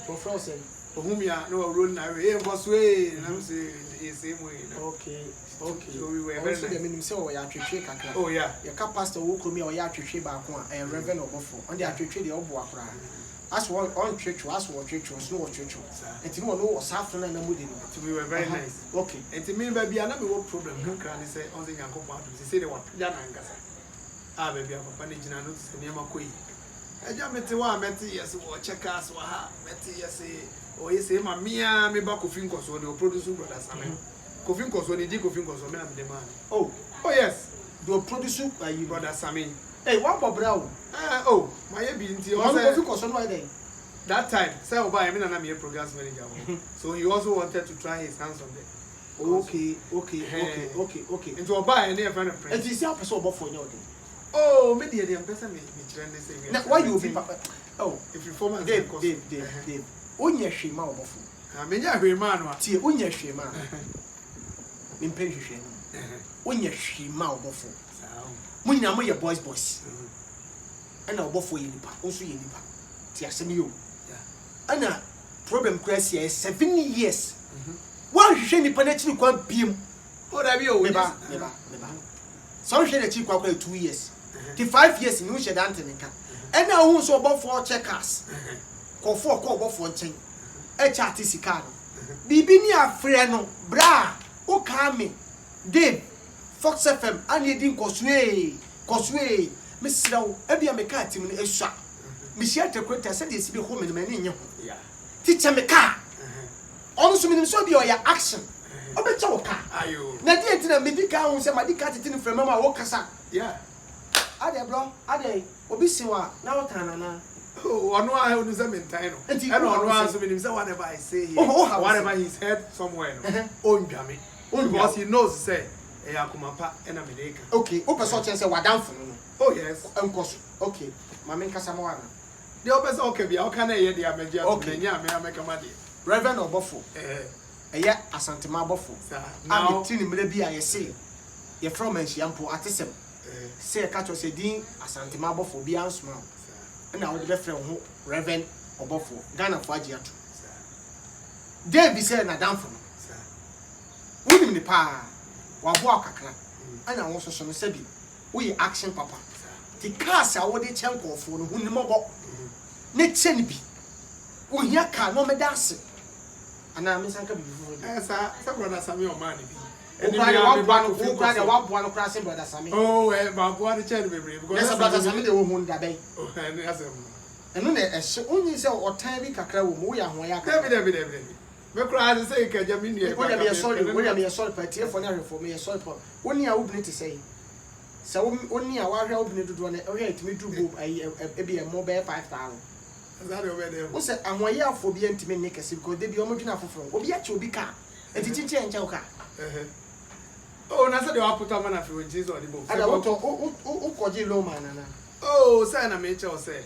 For France. Ohumia no roll na we e cause we na say the same way. Okay. Okay. So we were Also very the meaning say o ya twetwe kakra. Oh yeah. Your ka pastor wo kromi o ya twetwe ba ko a reverend obofo. On the twetwe de obo akra. As one on church as one church so no church. And you know was after na mudi no. To be very nice. Okay. And to me baby ana me wo problem kakra ni say on say Yankopon adu say they want ya na ngasa. Ah baby papa ni gina no say niam akoyi. Eja mete wa mete yes wo check us wa ha mete yes o yes ma mia me ba Kofi Nkoso the produce brother Samuel. Kofi Nkoso ni di Kofi Nkoso me na me man. Oh yes. The produce you brother Samuel. Hey, what about Brown? Oh, my baby, that time, say Oba, I mean, I'm a program manager. So he also wanted to try his hands on it. Okay. And to Oba, and their friend of friends. And you see how person for you. Oh, maybe the person may be trending the same. Now, why you be papa? Oh, if you form a Dave. Onye shima obofo. I mean, ya be man wa. Tie onye shima. Nimpe hwehwe no. Onye shima obofo. Munyina mo ye boys. Ana obofo ye nipa, onso ye nipa. Ti asem yo. Ana problem crazy is 7 years. One hwehwe nipa na chiri kwan biem. O da bi o neba. So hwehwe na chiri kwan 2 years. Ti 5 years ni hwehwe dante nka. Ana hu so obofo checkers. Kofo obofo nchen. E chat sika no. Bibi ni afre no, bra, o ka me. Dave Fox FM ani din koswe misrawo ebia me ka tim no esua me share tekweta se de sibe home no me nye ho ya teacher me ka ono so minim so bia o ya action obecha wo ka ayo na die ntina me di ka ho se ma di ka tete no frema ma wo kasa ya ade bro ade obi siwa na wo tan na ono a ho se mentai no e no ono a so minim say whatever I say here whatever he's heard somewhere no on dwame because he knows say okay, o person say wadamfo no. Oh yes. Enkoso. Okay. Mama nkasa mo wana. The person okay bia o kana ye dia megia to nya me ameka ma de. Reverend Obofo. Eya asantema Obofo. Now tini mre bia ye say ye from Enhiampo atesem. Say ka to say din asantema Obofo bia nsoma. Na wo de frɛ ho Reverend Obofo. Ghana fo agi ato. David say na damfo no. Wonim ni pa. Wabo akakra ana wo so no sabi wo yi action papa ti kasa wo de chenkofo no hunimobo ne cheni bi wo hia ka no medase ana me sanka bi fu sa brother Sami o man bi eni wa wabo no kra se brother Sami oh wabo de cheni bebre because yes brother Sami de wo hu nda ben oh eni asem eno na ehye onyi se otan bi kakra wo mo ya ho ya ka David me cry to say ka jami ni e what am I sorry party for na for me sorry for oni a obini to say so oni a wa hwa obini dodo na o hwa etimi dubo e be mo be 5,000 that over there wo say ahoye afo bi entimi ne kase because de bi o modwina afoforo obi a che obi ka etichichi enche ka oh na say they wa put am na fi with Jesus or the book ada wo to o koji low man na oh say na me tell say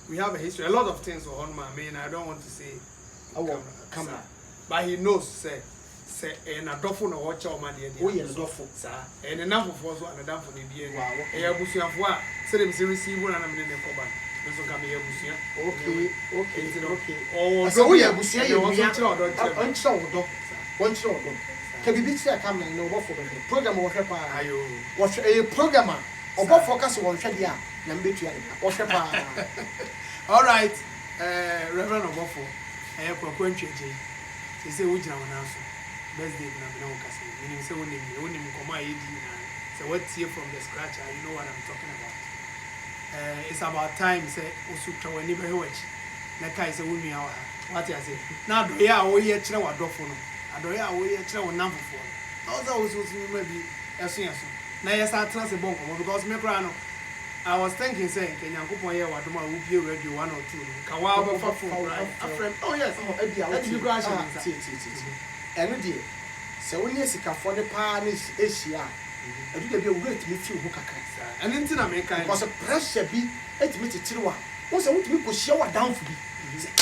we have a history a lot of things on my main I don't want to say camera. But he knows say and a dofo no watch o ma de o ye no dofo sa and na fofo so na damfo ne bia e ya busuafo a say dem say receive na me ne koba so ka me ya busua okay oh so we ya busua ye busua on chira odo ka bibi tira camera no obofo be program wo hwe pa ayo wo hwe program obofo ka so wo hwe dia na mbetua wo hwe pa all right Reverend Obofo kwakwa ntweje say we jina wana so birthday na bina okase meaning say wonim koma yedi na say what here from the scratch you know what I'm talking about it's about time say osu twa ni be hewachi na kai say wonu ya wa what you say na do ya wo ye kire wa dofo no ado ya wo ye kire wo namfofo also osu maybe eso na yes I trust the bonko because me kra no I was thinking say Yankopon here wa do ma wo bie radio 1 or 2 ka wa ba fa friend oh yes you go action eno die se woni esikafo de pa na ehia edu de bi wo etimi fi wo kakra eno nti na me kan because pressure bi etimi titiri wa wo se wotimi ko hia wa down for bi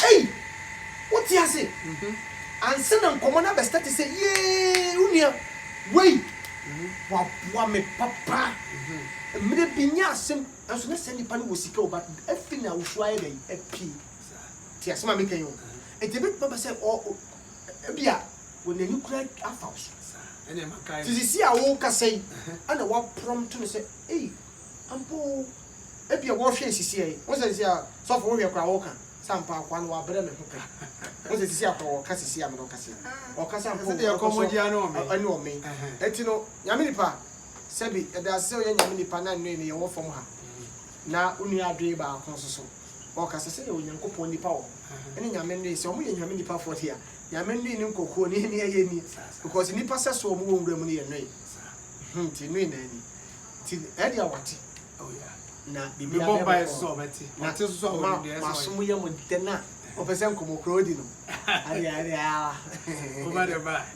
hey what you say and say na nkomo na be start say ye unia wei wa me papa mire binya asem and so let's send the panel was sick, but everything I will try a P. Tia, some make you. And the big papa said, oh, Bia, when the nuclear house. And then my to see a walker say, and a walk prompt to say, hey, I'm poor. If you're washing CCA, what's it here? So for your crowd, some part one war better than what's it here for Cassia and Cassia? Or Cassia, I know me. And you know, Yaminipa, Sebi, there are so young Yaminipa, and really all from her. Now, only a dream about Consul. Or Cassia, when you go on the power. And Yamini is only Yaminipa for here. Yamini no cocoa near Yeni, because in the passage so more money and rain. Till Eddie Awati. Oh, yeah. Na bibi bomba eso beti na te so ma masomo ye mo dena o pese nkomo krodi no ari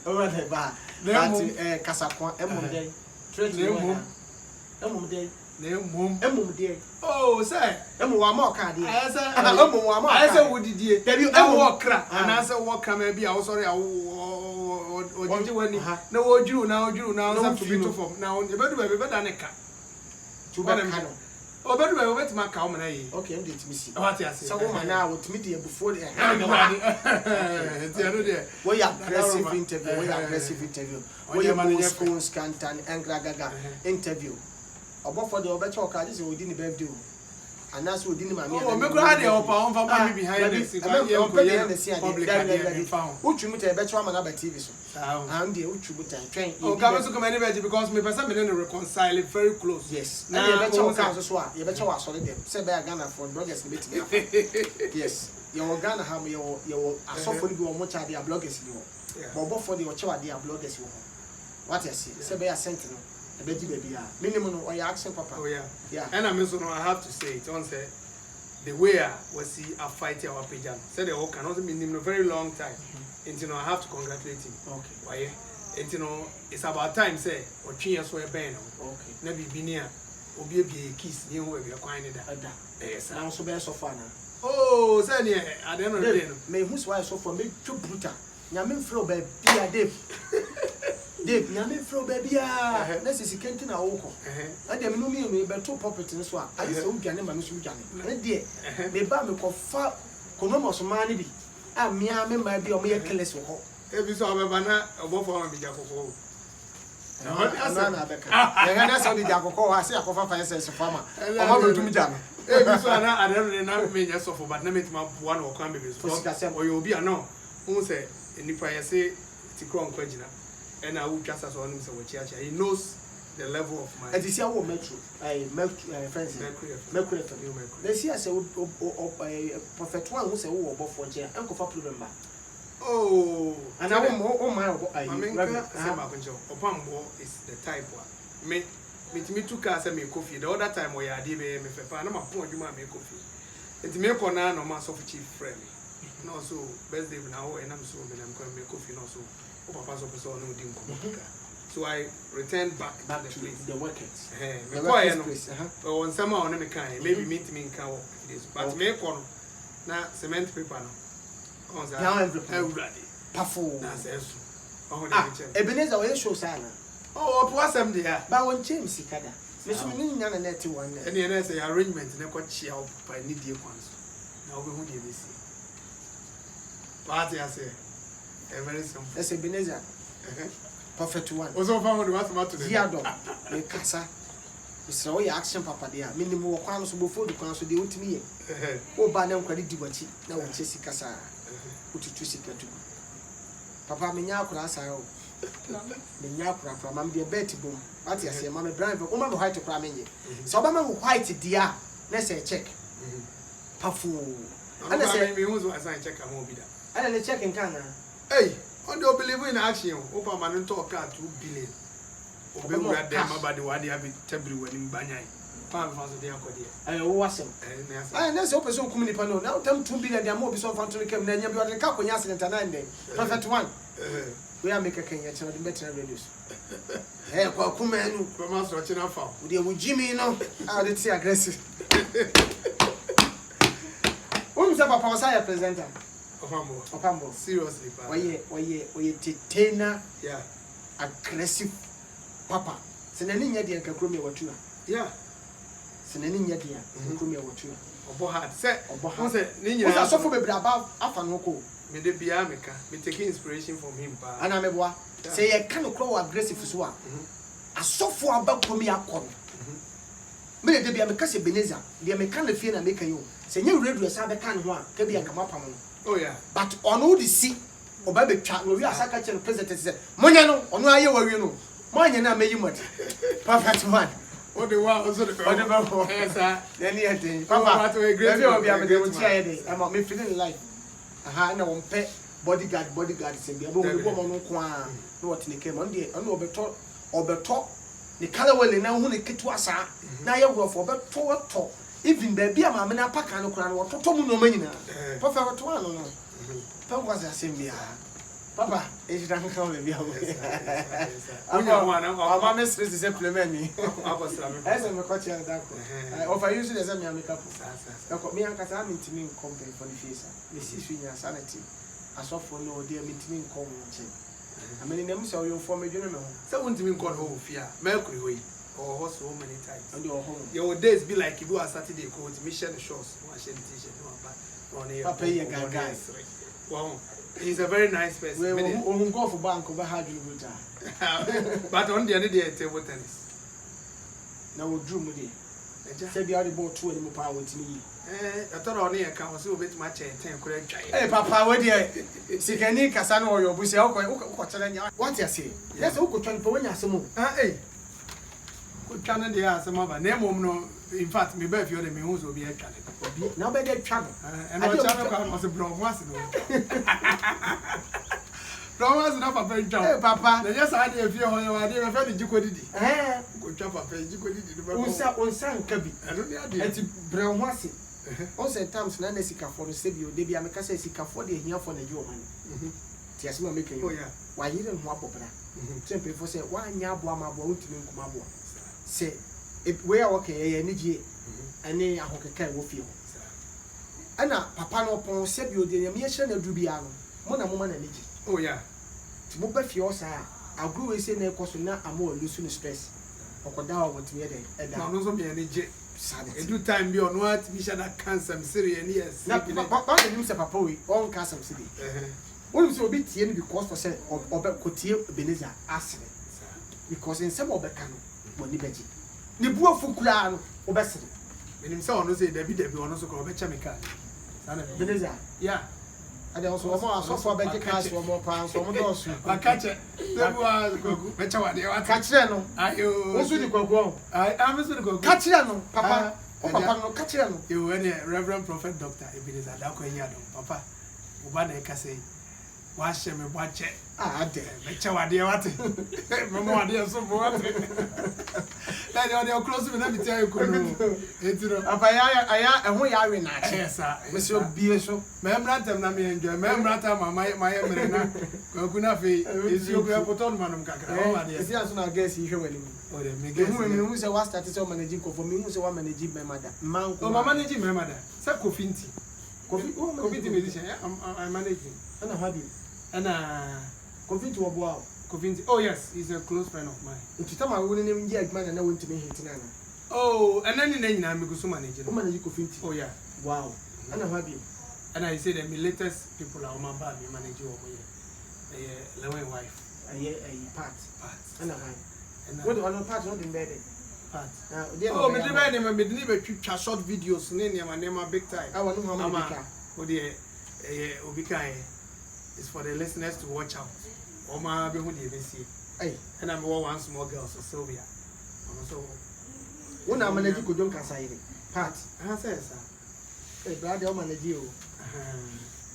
over the bar that kasakwa emom dey trade emom dey oh say emom wa ma oka dey emom wa ma I say wodidie debi emom okra ana say wokra ma bia wo sorry ojije wani na wojuru na say to be to form na e bedu be da ne ka to be ka no Obedu be obeti ma ka o mena yi. Okay, I'm to see. What you say? So woman now with me there before there. Ti anu there. We aggressive interview. We school scantan engragaga interview. Obo for the obecho ka this we din birthday. And that's we din ma me. Oh, me go had the opa on for me behind the scene. Public Uchu te becho ama na ba TV so. And the uchu butan train. Oh, come so come anywhere because me person me no reconcile it very close. Yes. Na you becho ka so a, you becho wa so dem. Say be Ghana for bloggers me betimi. Yes. You Ghana have your asofo ni bi o mo cha dia bloggers ni o. But for the ocha dia bloggers wo. What you see? Say be a sentinel. Minimum or your accent, Papa. Oh, yeah. Yeah. And I mean, so I have to say, it on say the way I was see a fight our pigeon. Said the whole cannot mean him a very long time. And you know, I have to congratulate him. Okay. Why? And you know, it's about time, say, or 3 years for a band. Okay. Never be near. Or be a kiss, you know, we are quite in that. Yes, I'm so bad so far now. Oh, Sanya, I don't know. May who's why so for me too brutal. Yamin flow baby, Dave. Dave, Yamin flow baby, this is a canteen. I dem know me, but 2 property in this one. I just don't get him, Miss Ujani. And dear, may buy me for far, Konomos money. I'm me, I might be on me a careless walk. If you saw a banana, a wolf on the Jacopo. That's how the Jacopo, I say, I go for a farmer. I'm going to me, Jam. If you saw I don't know, me just for but never my one or come or you'll be a no. Who say, and if I say, it's a crown question. And I will just as on him so church. He knows the level of my. And this year, what metro? Friends, Mercury. Let's see, I say, Prophet one who say, oh, about 4 years, Uncle for remember. Oh, and I want my I mean, Opambo is the type one. Me took us and make coffee. The other time we are DB, me for I'm a point you might make coffee. And to make on no mass of chief friend. No, so best day now, and I'm so I'm going to make coffee also. So I returned back to the place. The workers. The workers. Or on some on kind, maybe meet me in cow. But make on now cement paper. Now everybody. Pafu. Ebenezer, where show Sana? Oh, what's them there? But when James Sikada, Miss Minna and Netty one. And the NSA arrangement in a quite cheer by Nidia ones. Now we would hear this. Party, I say. Very simple. That's Ebenezer. Prophet one. Also found the matter today. Yado, the Casa. Mr. Oya action papa there. Minimum quams before the council they went me. Oh, Banam credit Diwachi. Now Chessy Casa. Put you to secret. Papa Minyakura Sao. Minyakura from Mambia Betty Boom. What you say, Mamma Brian, but Oma White to Cramini. So Mamma White, dear. Let's say check. Pafu. And I say, me who's was I check a movie. And then check in Canada. Hey, on the believe in action, Opa man talk 2 billion. Open where them about the one they have table when in Banyai. Palm for the uncle dear. I was him. And that's open so community panel. Now, them 2 billion, they are more so fun to come. Then you are the couple years and 9 days. Perfect one. We are making a king at the better radius. Hey, Kuman, from us watching our farm. With Jimmy, you know, I did say aggressive. Who's a Papa presenter? Opambo. Seriously, why you tena yeah aggressive papa. Senani nya dia kakro me watu. Yeah. se n'ani nyɛ deɛ nkumi ɛwɔ tu ɔbɔ hard sɛ ɔbɔ ho sɛ ne wo nyinaa sɛ asɔfo bebree aba afa no ko me de bia meka me take inspiration from him pa ana meboa sɛ yɛka no korɔ wɔ aggressive so a asɔfo aba kurom yɛ akɔ no me de bia meka sɛ Ebenezer deɛ meka na fie na meka yi o sɛ nyɛ radio sa bɛka ne ho a ka bia nkama pam no oh yeah but ɔno de si ɔba betwa no wi asaka kyɛ no president sɛ monye no ɔno ayɛ wawie no monye na meyi mɔde perfect man o de wa o so de ɔde bɛ hɔ esa then yɛ den papa ɛbi obi a mede wo tia yɛ de ɛma me feeling life aha na wɔn pɛ bodyguard sɛ bia bo wo mo no ko a na wɔte ne kɛm ɔno deɛ ɔno ɔbɛtɔ ne kala wele na hu ne ketewa saa na yɛ wurɔfo ɔbɛtɔ even baabi a maame na apaka no kora no wɔtɔtɔ mu nneɛma nyinaa papa wɔtɔ ano no pɛ nkwa sɛ asɛm bia papa ejira nka wo bia wo ama me stress sɛ plema ni ɛsɛ me kɔ kyerɛ da ko of I use it as a me ameka po ɛkɔ me anka sa me ntimi nkompe for the face me si so nya sanity asɔfo no ɔde me ntimi nkom nche amene nem sɛ ɔyɛ fo me dwene me ho sɛ wontimi nkɔ no fi a mercury hɔ yi or so many times and your home your days be like you do a Saturday go to mission shorts one share t-shirt one on papa here guys wow he's a very nice person we go for bank over hard buta but on the other day table tennis na wo drum dey say be all the ball 2 anymore pa wotimi I thought on here can also bit much 10 correct try eh papa we dey sikani kasa na oyo busi ukọ chere nya what you say yes ukọ twan pa wanya asemo eh twa no dey asema ba na mom no in fact me ba fi o dey me hu so be atwa obi na be dey twa no and o twa no ka no se bro was no bro was na papa twa eh papa na yes I dey fi ho yo ade me fa di jiko didi ko twa papa jiko didi do ba unsa nka bi eno dey ade enti bro ho ase on say times na sika for no se bi o de bi ameka say sika for de hia for na ji o man ti asema make you oh yeah wa yire ho abobra tempe for say wa nya abo ama abo utimi nkuma abo say we are okay ye ni gie ani ahokeka wo fie ho ana papa no pon se bi o de nyame ye hye na duru bia no mo na mo ma na ni gie oh yeah ti mo ba fie o sa agro we say na ekoso na amo lusu no stress okoda wa wotimi de eda na no so be ni gie sad edu time bi on what bi sha that cancer me serious ni yes na papa de nim se papa we on cancer me sidi wonu se obi tie ni because for say obe kotie Ebenezer asere because in some obeka no boni beji ni bu afukura no obesere menim say ono say dabi ono so ko obecha me ka sana Ebenezer yeah ade also so for beji cash for more pounds so mo do so akache dabi wa gogu becha wa de wa ka kire no ayo wo so ni gogu am so ni gogu ka kire no papa papa no ka kire no you when Reverend Prophet Dr. Ebenezer da ko nya do papa oba na e ka say wa hye me boache ade becha wa de wa te mo wa de so mo wa te na de close me na bi tie ko no etiro papa ya ehun ya we na ache esa me so bie so me mrantem na me enjoy me mrata mama mere na kwaku na fe esi oku apoto no manum kakra o ma de esi aso na guess hwe wani o de me guess me hu se wa start se manage ko for me hu se wa manage me mada man ko o manage me mada se kofinti kofinti musician I manage ana habi ana kofinti wo boa kofinti oh yes he's a close friend of mine ntitama wo ne ngi adman na wontime hit na na oh and then na nyina me go so manage o manage kofinti oh yeah wow ana habi and I say the latest people are my bad me manage wo yeah lewen wife part ana habi what on part not in bed part oh me dey buy me dey be short videos ne nema big time I want to how many big o dey obika is for the listeners to watch out o ma be hu dey be see and I'm one small girl so Sylvia so una manage ko jon kasa ire part say sir brother o manage o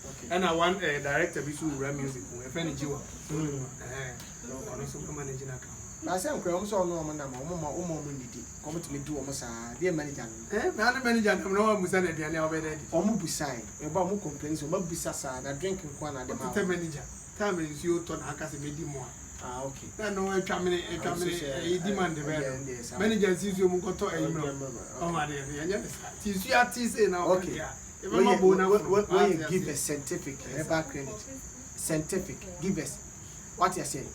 okay and I want director bi so rap music we friend Jiwa no so manage na ka na say nkwa so no mo na mo ndidi ko mo timi du o mo sa dey manager na na manager na no musa na dia na obede o mo busai e ba mo complain so mo busa sa na drink nkwa na de ma o manager time is you to na aka se be di mo okay na no e twa me e demand be manager si so mo ko to e no o ma de ya nya ti su artist e na okay e ba ma bo na when you give a scientific background scientific give us what you saying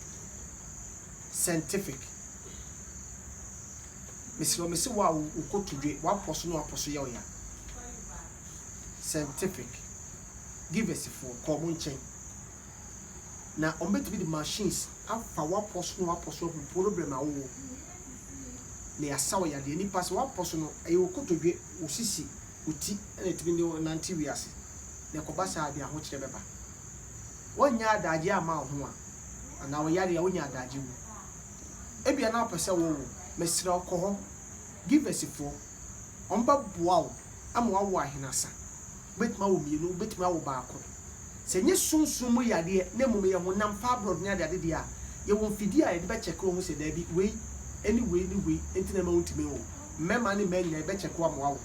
scientific Mesi wa ukotudwe wa poso no aposo ye oya scientific give us for common chain na on bet be the machines afa wa poso no aposo problem awo na ya sawo ya de ni pass wa poso no e ukotudwe osisi uti na etimi ne nanti wiase na kobasa ade aho kire beba wonya adaje ama ho a na wo yare ya wonya adaje wu ebia na apese wo mesira okoho give us for omba boawo ama wo ahenasa betima wo mienu betima wo baako se nye sunsun mu yade na mum ye honam fa abroad nya de dia ye won fidi a ye be check wo se da bi we anyway entina ma untime wo mema ne menya be check wo ama wo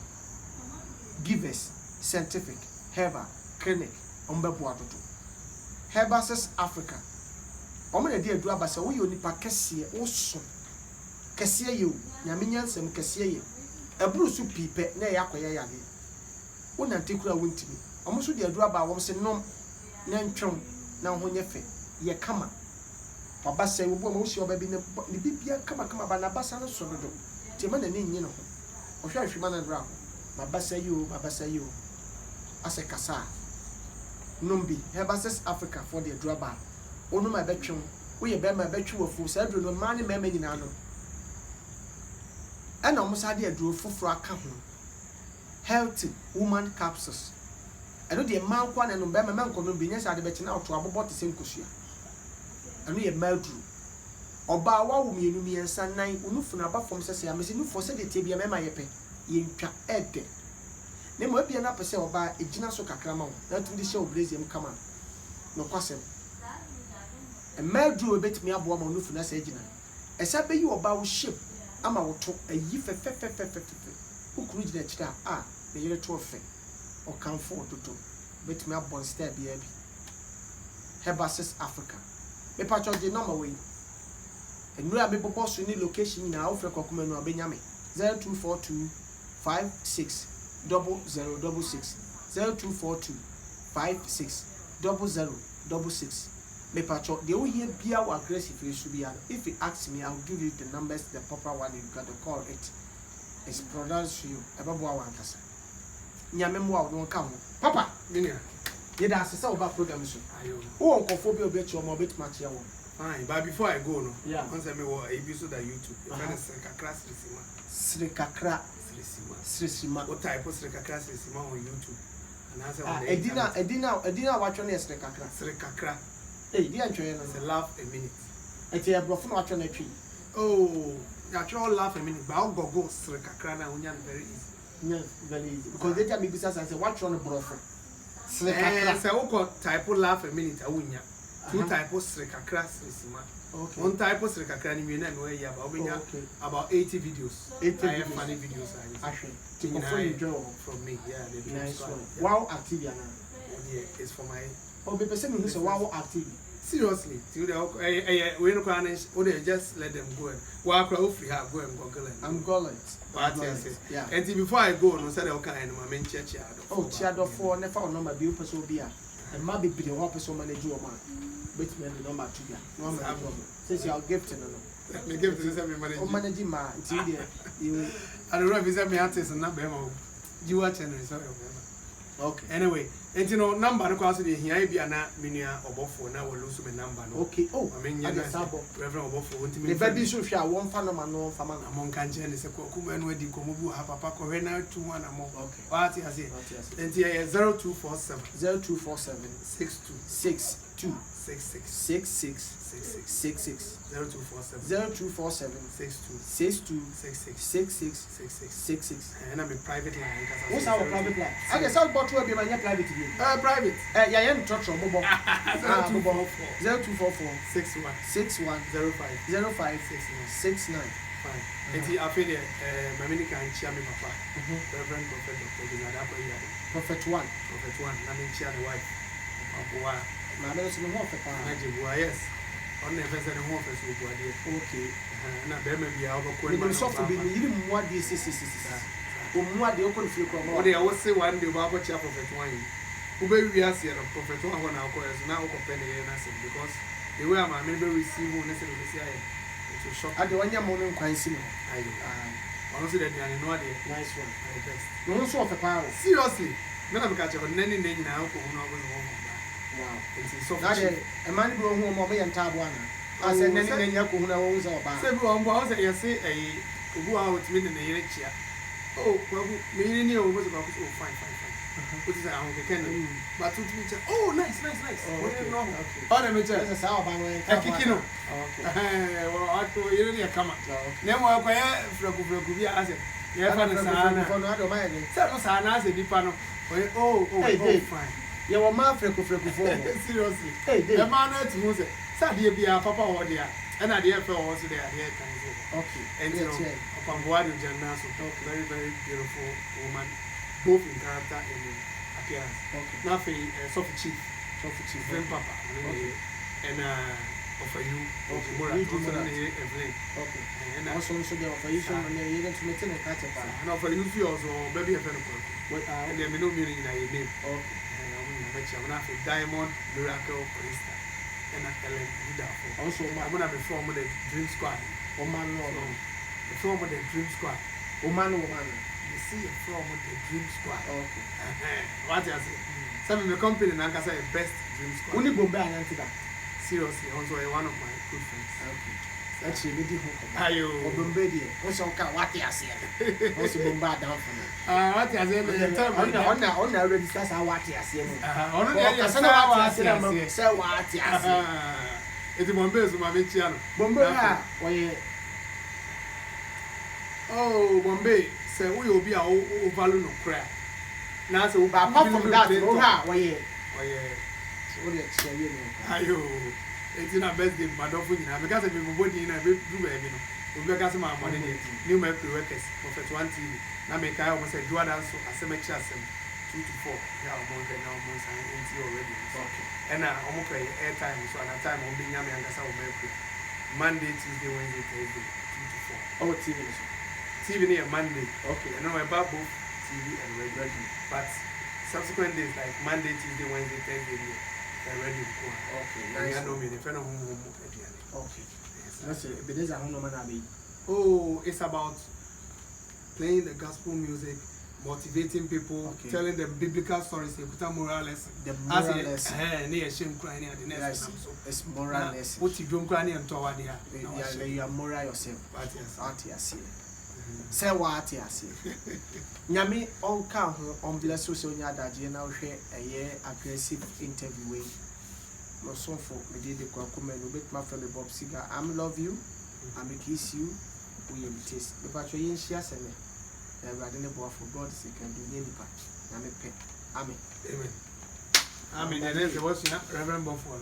give us scientific herbal clinic omba boadoto Herbasis Africa omo na de adu abasa wo ye onipa kese wo so kese ye o nyame nyansem kese ye aburu su pipe na ya akoye yade wona ntekura wontimi omo so de adu aba wo se nom na ntwom na ho nyefe ye kama abasa wo bo ma wo si oba bi ne bibia kama ba na basa no so dodo ti ma na ne nyi no ho o hwa hwima na dra ho ma basa yo ase kasa Numbi, Herbasis Africa for the draba. Ono my betchum, we a bema betchu of full saddle no money memany nano. And almost idea drew for a couple. Healthy woman capsules. I know the amount one and Bema man could be yes, I'd bet now to about the same cushion. And we a meldrew. Or bow wow me and son nine, unufun above from Sassia, missing for said the tibia mema yepe, yin cha ed. Nemo bia na pese oba ejina so kakrama wo na tum de she obreziem kama no kwasem e madru obetimi abo ma onufu na sa ejina esa be yi oba wo ship ama wo to ayi fe ukuru jina kira me yere to fe o kanfo ototo betimi abon star bia bi Herbasis Africa me patcho je number we enura me bobo so ni location na ofre kokoma no abenya me 0242 56 0066 0242 56 0066 me patcho de wo here bia wa aggressive issue bia if you ask me I'll give you the numbers the proper one you got to call it it's pronounced to you ebabo wa ankasa nyame mo wa no ka ho papa minia ye da asesa oba program so ayo wo nkofo bi obechi o mo bet match ya wo fine but before I go no yeah. once I me wo episode that YouTube you can Sri Kakra Srisima what type of Sri Kakra Srisima on YouTube and answer on Edina watch on Sri Kakra di antwe no say laugh a minute eti e brofo no watch on atwi oh you actually laugh a minute but I'll go Sri Kakra na unya very easy yeah very easy because they tell me bisa say watch on brofo Sri Kakra say we type laugh a minute awunya two type of Sri Kakra Srisima. Okay. One type of Sri Kakra ni me na no ya ba obenya about 80 videos. 80 videos. Funny videos actually. From me. Yeah, they do. Nice one. Wow Activia na. Yeah, it's for my be person who say wow Activia. Seriously. We no can just let them go. Wa akra free her go and Google it. I'm Google it. Yeah. And before I go no say they okay and my main church yard. Oh, Chiado for never number be person be a. And maybe be the one person manage your man. Bet me the number 2 ya. Number says you are gifting no. Me gift to say me manage. Oh manage ma until there you I don't know if it's me artist and not be mo. You watch and so okay. Anyway, and you know number no kwase dey hia bia na menua obofo na wo lose me number no. Okay. Oh, I mean yeah, sabo. Reverend obofo wonti me. The baby so hwa won fa no ma no fa ma na. Amon kan je ne se ko kuma enu adi ko mu ha papa ko we na 21 amon. Okay. What you say? And here 0247 0247 62 66 0247 62 66 and I'm a private line. What's our private line? I guess I'll bottle be my private here. Private. Yeah, you touch on mobile. 0244 61 05 69. Fine. And I feel my mini can cheer me papa. Reverend Prophet Dr. Dinadako. Prophet 1. I mean cheer the wife. My medicine no for yes. On the first and one first will go okay. Now, there may be our question. Soft be even more this. What the open feel from what they always say one day about Prophet 1. Who baby has here Prophet 1 when our course now open because the way my member receive who necessarily say it will shock. I don't want your morning quite similar. Honestly, that you know the Nice one. very best. No one saw the power. Seriously, when I'm catching on any name now, who knows Wow. it's so Now a man go home or me and Tabuana. I said, Nanny, Yaku, who knows about. Say, one say, you say, a go out in the year. Oh, well, me and was about fine. What is that? But to me, oh, nice. Okay. Oh, let me tell There's a sour by way. I kick you. Okay. Well, I go, you didn't come. Okay. Never acquire Fragu, I said, yeah, Sana. Several Sana, said Dipano. Oh, fine. You were my freckle for. Seriously. Hey, the man at Mose, Sadia be a papa or dear, and I dear fell also there. Okay. And you know, upon Boadu Janaso, very, very beautiful woman, both in character and in appearance. Okay. Nothing, Sophie Chief, Grand Papa, and offer you, Okay. And also, there for you, and you're going to meet in a catch up. And offer you feels or maybe a friend of and there may no meaning in your name. Okay. Diamond, Miracle, Krista, and Ellen Woodaford. Also, I'm going to be from the Dream Squad. Woman, the form of the Dream Squad. Woman. You see a form of the Dream Squad. Okay. What I say? Some of the company and I can say best Dream Squad. Only Bombay and that. Seriously, also one of my good friends. Okay. Actually, we did home. Ayo. Bombay, what's on car? What I say? What's Bombay down for me? What I say? The time on the already discuss how what I say. On the say what I say. It's Bombay, so my Michiano. Bombay, oh, Bombay, say we will be our value no crack. Now, so apart from that, oh, yeah. Ayo, it's in a birthday, my dog, because I've been body in a big baby. We got some money, new medical workers for 1 TV. Now, make I almost a Jordan, so I say, 2 to 4. Yeah, more than almost already. Okay. And I almost pay airtime, so at a time, I'm being young and that's how Monday, Tuesday, Wednesday, Thursday, 2 to 4. Oh, TV near Monday. Okay. And now about both TV and radio. But subsequent days, like Monday, Tuesday, Wednesday, Thursday, they're ready to go. Okay. Now you know me, the friend of home. Okay. That's it. But there's a home. Oh, it's about playing the gospel music, motivating people, telling them biblical stories, they put a moral lesson. The moral lesson. Near shame crying at the next. It's moral lesson. What you don't cry and toward you are moral yourself. But yes. Say what I say. Nyame on count on bless social media now share a year aggressive interview. No so for me did the Kwakumen with my friend Bob Siga. I'm love you. I'm kiss you. We taste the patch in shares and I didn't go for God sick and do any part. Amen. Amen. Amen. And then there was Reverend Buffalo.